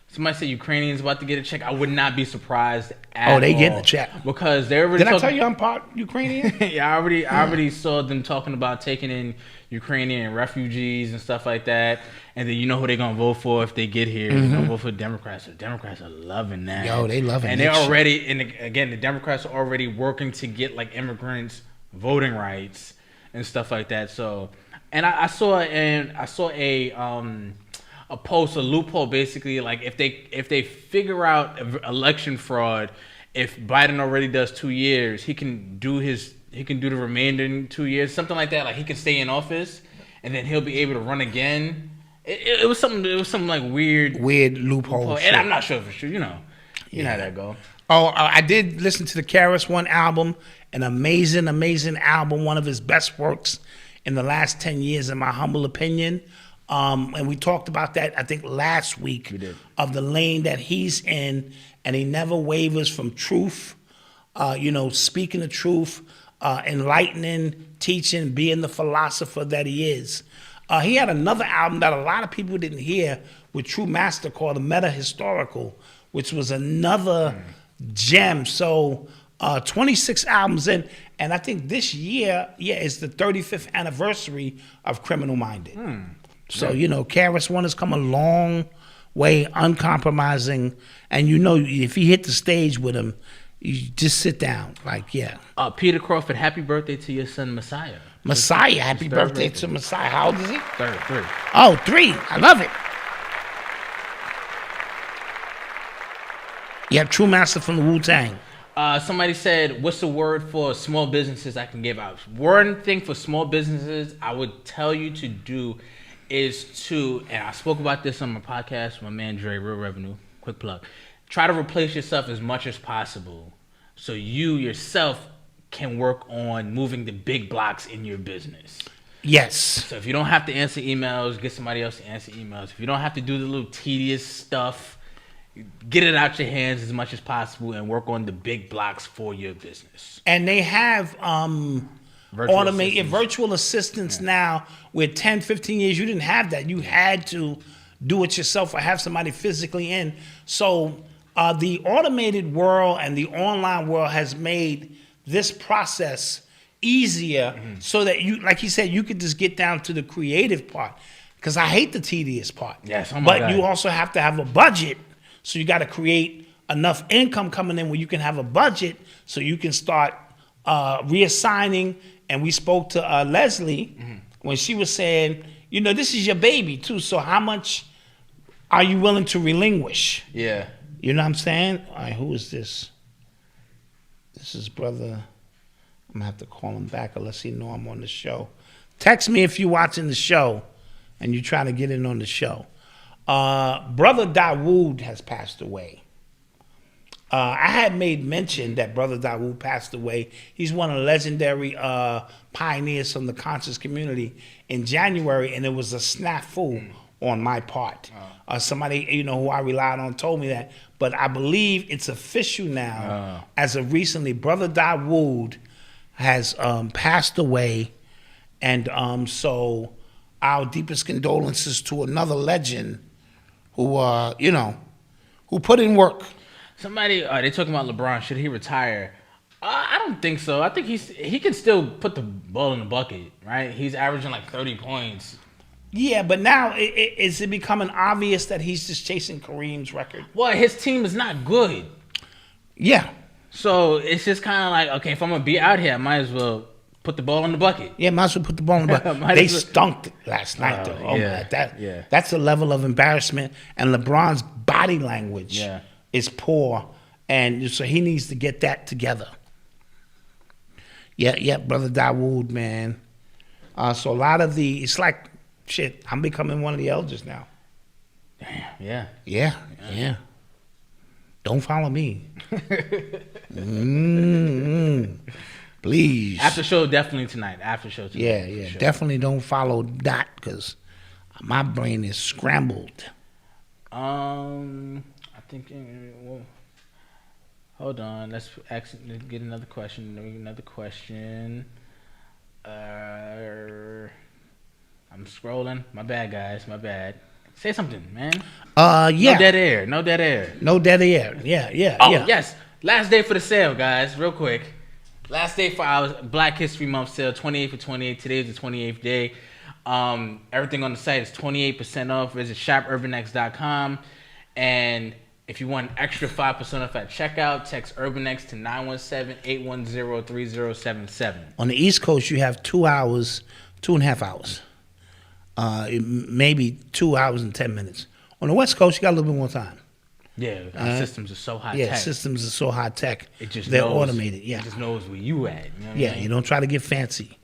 Speaker 3: Somebody said Ukrainians about to get a check. I would not be surprised at all.
Speaker 4: Oh, they getting a check.
Speaker 3: Because they're already
Speaker 4: Did I tell you I'm part Ukrainian?
Speaker 3: Yeah, I already saw them talking about taking in Ukrainian refugees and stuff like that. And then you know who they're going to vote for if they get here. They're going to vote for Democrats. The Democrats are loving that.
Speaker 4: Yo, they loving
Speaker 3: and
Speaker 4: that
Speaker 3: they're
Speaker 4: shit.
Speaker 3: already, and again, the Democrats are already working to get like immigrants voting rights and stuff like that. So, and I saw a post, a loophole, basically like if they figure out election fraud, if Biden already does 2 years, he can do the remaining 2 years, something like that. Like he can stay in office, and then he'll be able to run again. It was something like weird
Speaker 4: loophole.
Speaker 3: And I'm not sure if it's true. You know how that go.
Speaker 4: Oh, I did listen to the Karis One album, an amazing album, one of his best works in the last 10 years, in my humble opinion. And we talked about that, I think, last week, of the lane that he's in, and he never wavers from truth, speaking the truth, enlightening, teaching, being the philosopher that he is. He had another album that a lot of people didn't hear with True Master called The Meta Historical, which was another gem. So 26 albums in, and I think this year, is the 35th anniversary of Criminal Minded. So, Karis One has come a long way, uncompromising, and if you hit the stage with him, you just sit down,
Speaker 3: Peter Crawford, happy birthday to your son, Messiah.
Speaker 4: Messiah, happy birthday to Messiah. How old is he?
Speaker 3: 3.
Speaker 4: Oh, 3. I love it. You have True Master from the Wu-Tang.
Speaker 3: Somebody said, what's the word for small businesses I can give out? One thing for small businesses I would tell you to do is and I spoke about this on my podcast with my man Dre, Real Revenue, quick plug. Try to replace yourself as much as possible so you yourself can work on moving the big blocks in your business.
Speaker 4: Yes.
Speaker 3: So if you don't have to answer emails, get somebody else to answer emails. If you don't have to do the little tedious stuff, get it out your hands as much as possible and work on the big blocks for your business.
Speaker 4: And they have automated virtual assistants now. With 10, 15 years, you didn't have that. You had to do it yourself or have somebody physically in. So the automated world and the online world has made this process easier so that you, like he said, you could just get down to the creative part. Because I hate the tedious part.
Speaker 3: Yes, oh my
Speaker 4: but
Speaker 3: God.
Speaker 4: you also have to have a budget, so you got to create enough income coming in where you can have a budget, so you can start reassigning. And we spoke to Leslie when she was saying, you know, this is your baby too. So how much are you willing to relinquish?
Speaker 3: Yeah.
Speaker 4: You know what I'm saying? All right, who is this? This is brother. I'm gonna have to call him back unless he know I'm on the show. Text me if you're watching the show and you're trying to get in on the show. Brother Dawu has passed away. I had made mention that Brother Dawu passed away. He's one of the legendary pioneers from the conscious community in January, and it was a snafu on my part. Somebody, you know, who I relied on told me that, but I believe it's official now. As of recently, Brother Dawu has passed away, and so our deepest condolences to another legend who, you know, who put in work.
Speaker 3: Somebody, they talking about LeBron. Should he retire? I don't think so. I think he can still put the ball in the bucket, right? He's averaging like 30 points.
Speaker 4: Yeah, but now is it becoming obvious that he's just chasing Kareem's record?
Speaker 3: Well, his team is not good.
Speaker 4: Yeah.
Speaker 3: So it's just kind of like, okay, if I'm going to be out here, I might as well put the ball in the bucket.
Speaker 4: Yeah, might as well put the ball in the bucket. They stunk last night, though. Oh,
Speaker 3: yeah.
Speaker 4: That's a level of embarrassment. And LeBron's body language is poor. And so he needs to get that together. Yeah, Brother Dawood, man. So a lot of it's like, shit, I'm becoming one of the elders now.
Speaker 3: Damn,
Speaker 4: Yeah. Don't follow me. Please.
Speaker 3: After show, definitely tonight. After show tonight.
Speaker 4: Yeah. Sure. Definitely don't follow that, because my brain is scrambled.
Speaker 3: I think. Well, hold on. Let's get another question. I'm scrolling. My bad, guys. My bad. Say something, man.
Speaker 4: Yeah.
Speaker 3: No dead air.
Speaker 4: No dead air. Yeah.
Speaker 3: Oh, yes. Last day for the sale, guys. Real quick. Last day for our Black History Month sale. 28 for 28. Today is the 28th day. Everything on the site is 28% off. Visit shopurbanx.com. And if you want an extra 5% off at checkout, text UrbanX to 917-810-3077.
Speaker 4: On the East Coast, you have 2 hours, 2.5 hours. Maybe 2 hours and 10 minutes. On the West Coast, you got a little bit more time.
Speaker 3: Yeah, our systems are so high tech.
Speaker 4: Yeah, systems are so high tech.
Speaker 3: They're
Speaker 4: automated. Yeah,
Speaker 3: it just knows where you at. You know what I mean?
Speaker 4: You don't try to get fancy.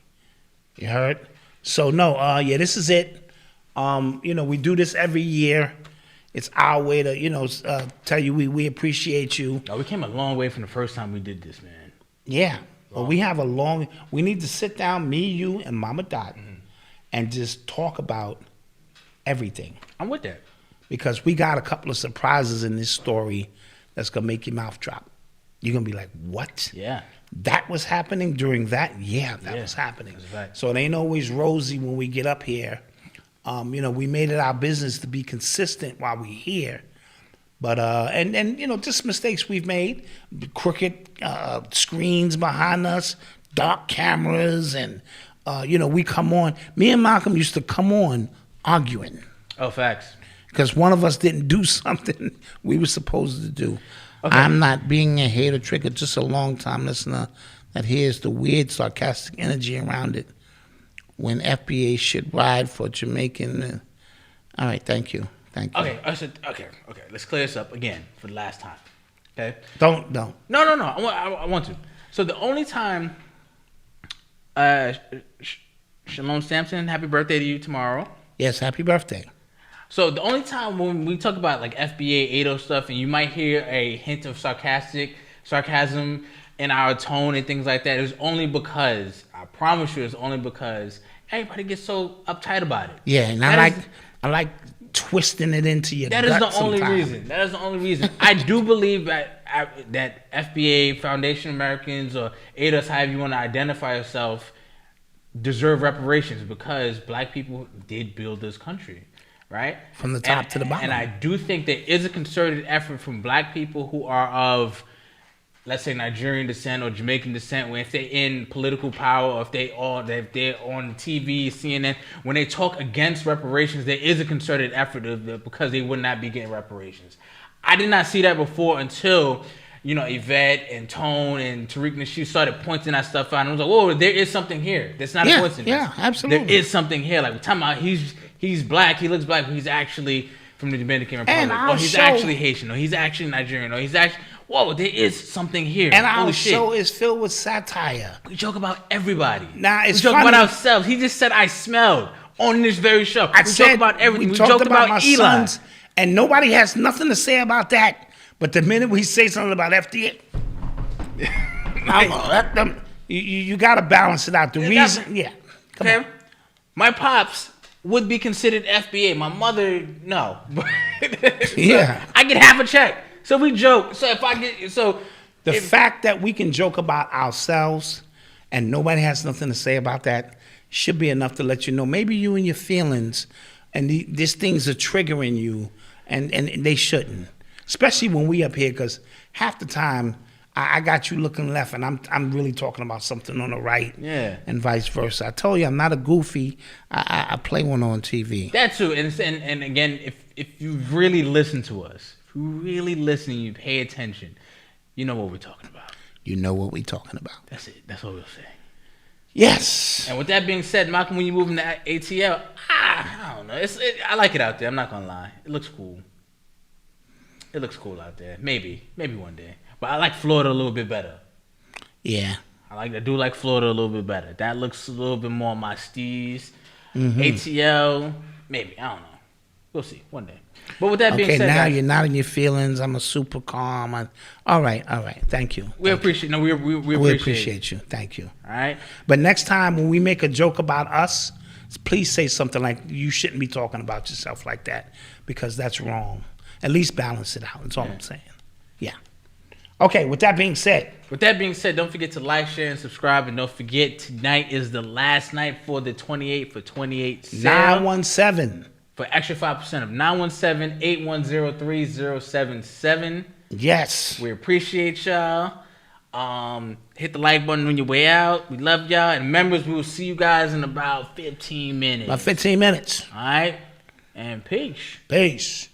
Speaker 4: You heard? So no, this is it. We do this every year. It's our way to, tell you we appreciate you.
Speaker 3: Oh, we came a long way from the first time we did this, man.
Speaker 4: Yeah, but we need to sit down, me, you, and Mama Dot, and just talk about everything.
Speaker 3: I'm with that.
Speaker 4: Because we got a couple of surprises in this story that's going to make your mouth drop. You're going to be like, what?
Speaker 3: Yeah.
Speaker 4: That was happening during that? Yeah, that was happening.
Speaker 3: Right.
Speaker 4: So it ain't always rosy when we get up here. We made it our business to be consistent while we're here. But, just mistakes we've made. Crooked screens behind us, dark cameras, and, we come on. Me and Malcolm used to come on arguing.
Speaker 3: Oh, facts.
Speaker 4: Because one of us didn't do something we were supposed to do. Okay. I'm not being a hater trigger, just a long-time listener that hears the weird, sarcastic energy around it. When FBA should ride for Jamaican. All right, thank you.
Speaker 3: Okay, okay. Let's clear this up again for the last time. Okay?
Speaker 4: Don't.
Speaker 3: No. I want to. So the only time, Shalom Sampson, happy birthday to you tomorrow.
Speaker 4: Yes, happy birthday.
Speaker 3: So the only time when we talk about like FBA 80 stuff, and you might hear a hint of sarcasm in our tone and things like that, is only because, I promise you, it's only because everybody gets so uptight about it.
Speaker 4: Yeah, and I like twisting it into your gut
Speaker 3: That is the only reason. I do believe that FBA, Foundation Americans, or ADOS, however you want to identify yourself, deserve reparations because black people did build this country. Right?
Speaker 4: From the top to the bottom.
Speaker 3: And I do think there is a concerted effort from black people who are of let's say Nigerian descent or Jamaican descent, when if they're in political power or if they're on TV, CNN, when they talk against reparations, there is a concerted effort because they would not be getting reparations. I did not see that before until, Yvette and Tone and Tariq Nasheed started pointing that stuff out. And I was like, whoa, there is something here. That's not a coincidence.
Speaker 4: Yeah, absolutely.
Speaker 3: There is something here. Like, we're talking about he's black, he looks black, but he's actually from the Dominican Republic. Or he's actually Haitian. Or he's actually Nigerian. Or he's actually... Whoa, there is something here.
Speaker 4: And our show is filled with satire.
Speaker 3: We joke about everybody.
Speaker 4: Nah, it's
Speaker 3: we joke
Speaker 4: funny.
Speaker 3: about ourselves. He just said I smelled on this very show. We joke about everything. We
Speaker 4: talked
Speaker 3: joked about
Speaker 4: my
Speaker 3: Eli.
Speaker 4: sons, and nobody has nothing to say about that. But the minute we say something about FDA, you got to balance it out. The reason, come on.
Speaker 3: My pops would be considered FBA. My mother, no.
Speaker 4: Yeah.
Speaker 3: I get half a check. So we joke. So if I get
Speaker 4: the fact that we can joke about ourselves and nobody has nothing to say about that should be enough to let you know maybe you and your feelings and these things are triggering you and they shouldn't. Especially when we up here, because half the time I got you looking left and I'm really talking about something on the right.
Speaker 3: Yeah.
Speaker 4: And vice versa. I told you I'm not a goofy. I play one on TV.
Speaker 3: That too. And again, if you really listen to us, if you really listen and you pay attention, you know what we're talking about.
Speaker 4: You know what we're talking about.
Speaker 3: That's it. That's what we'll say.
Speaker 4: Yes.
Speaker 3: And with that being said, Malcolm, when you move into ATL, I don't know. I like it out there. I'm not gonna lie. It looks cool. It looks cool out there. Maybe one day. But I like Florida a little bit better.
Speaker 4: Yeah.
Speaker 3: I do like Florida a little bit better. That looks a little bit more my steez. ATL, maybe. I don't know. We'll see one day. But with that being said,
Speaker 4: now
Speaker 3: guys,
Speaker 4: you're not in your feelings. I'm a super calm. All right. Thank you.
Speaker 3: We appreciate
Speaker 4: you. Thank you.
Speaker 3: All right.
Speaker 4: But next time when we make a joke about us, please say something like, you shouldn't be talking about yourself like that because that's wrong. At least balance it out. That's all I'm saying. Yeah. Okay, with that being said,
Speaker 3: don't forget to like, share, and subscribe. And don't forget, tonight is the last night for the 28 for 28 sale.
Speaker 4: 917.
Speaker 3: For extra 5% of 917-810-3077.
Speaker 4: Yes.
Speaker 3: We appreciate y'all. Hit the like button on your way out. We love y'all. And members, we will see you guys in about 15 minutes.
Speaker 4: About 15 minutes.
Speaker 3: All right. And peace.
Speaker 4: Peace.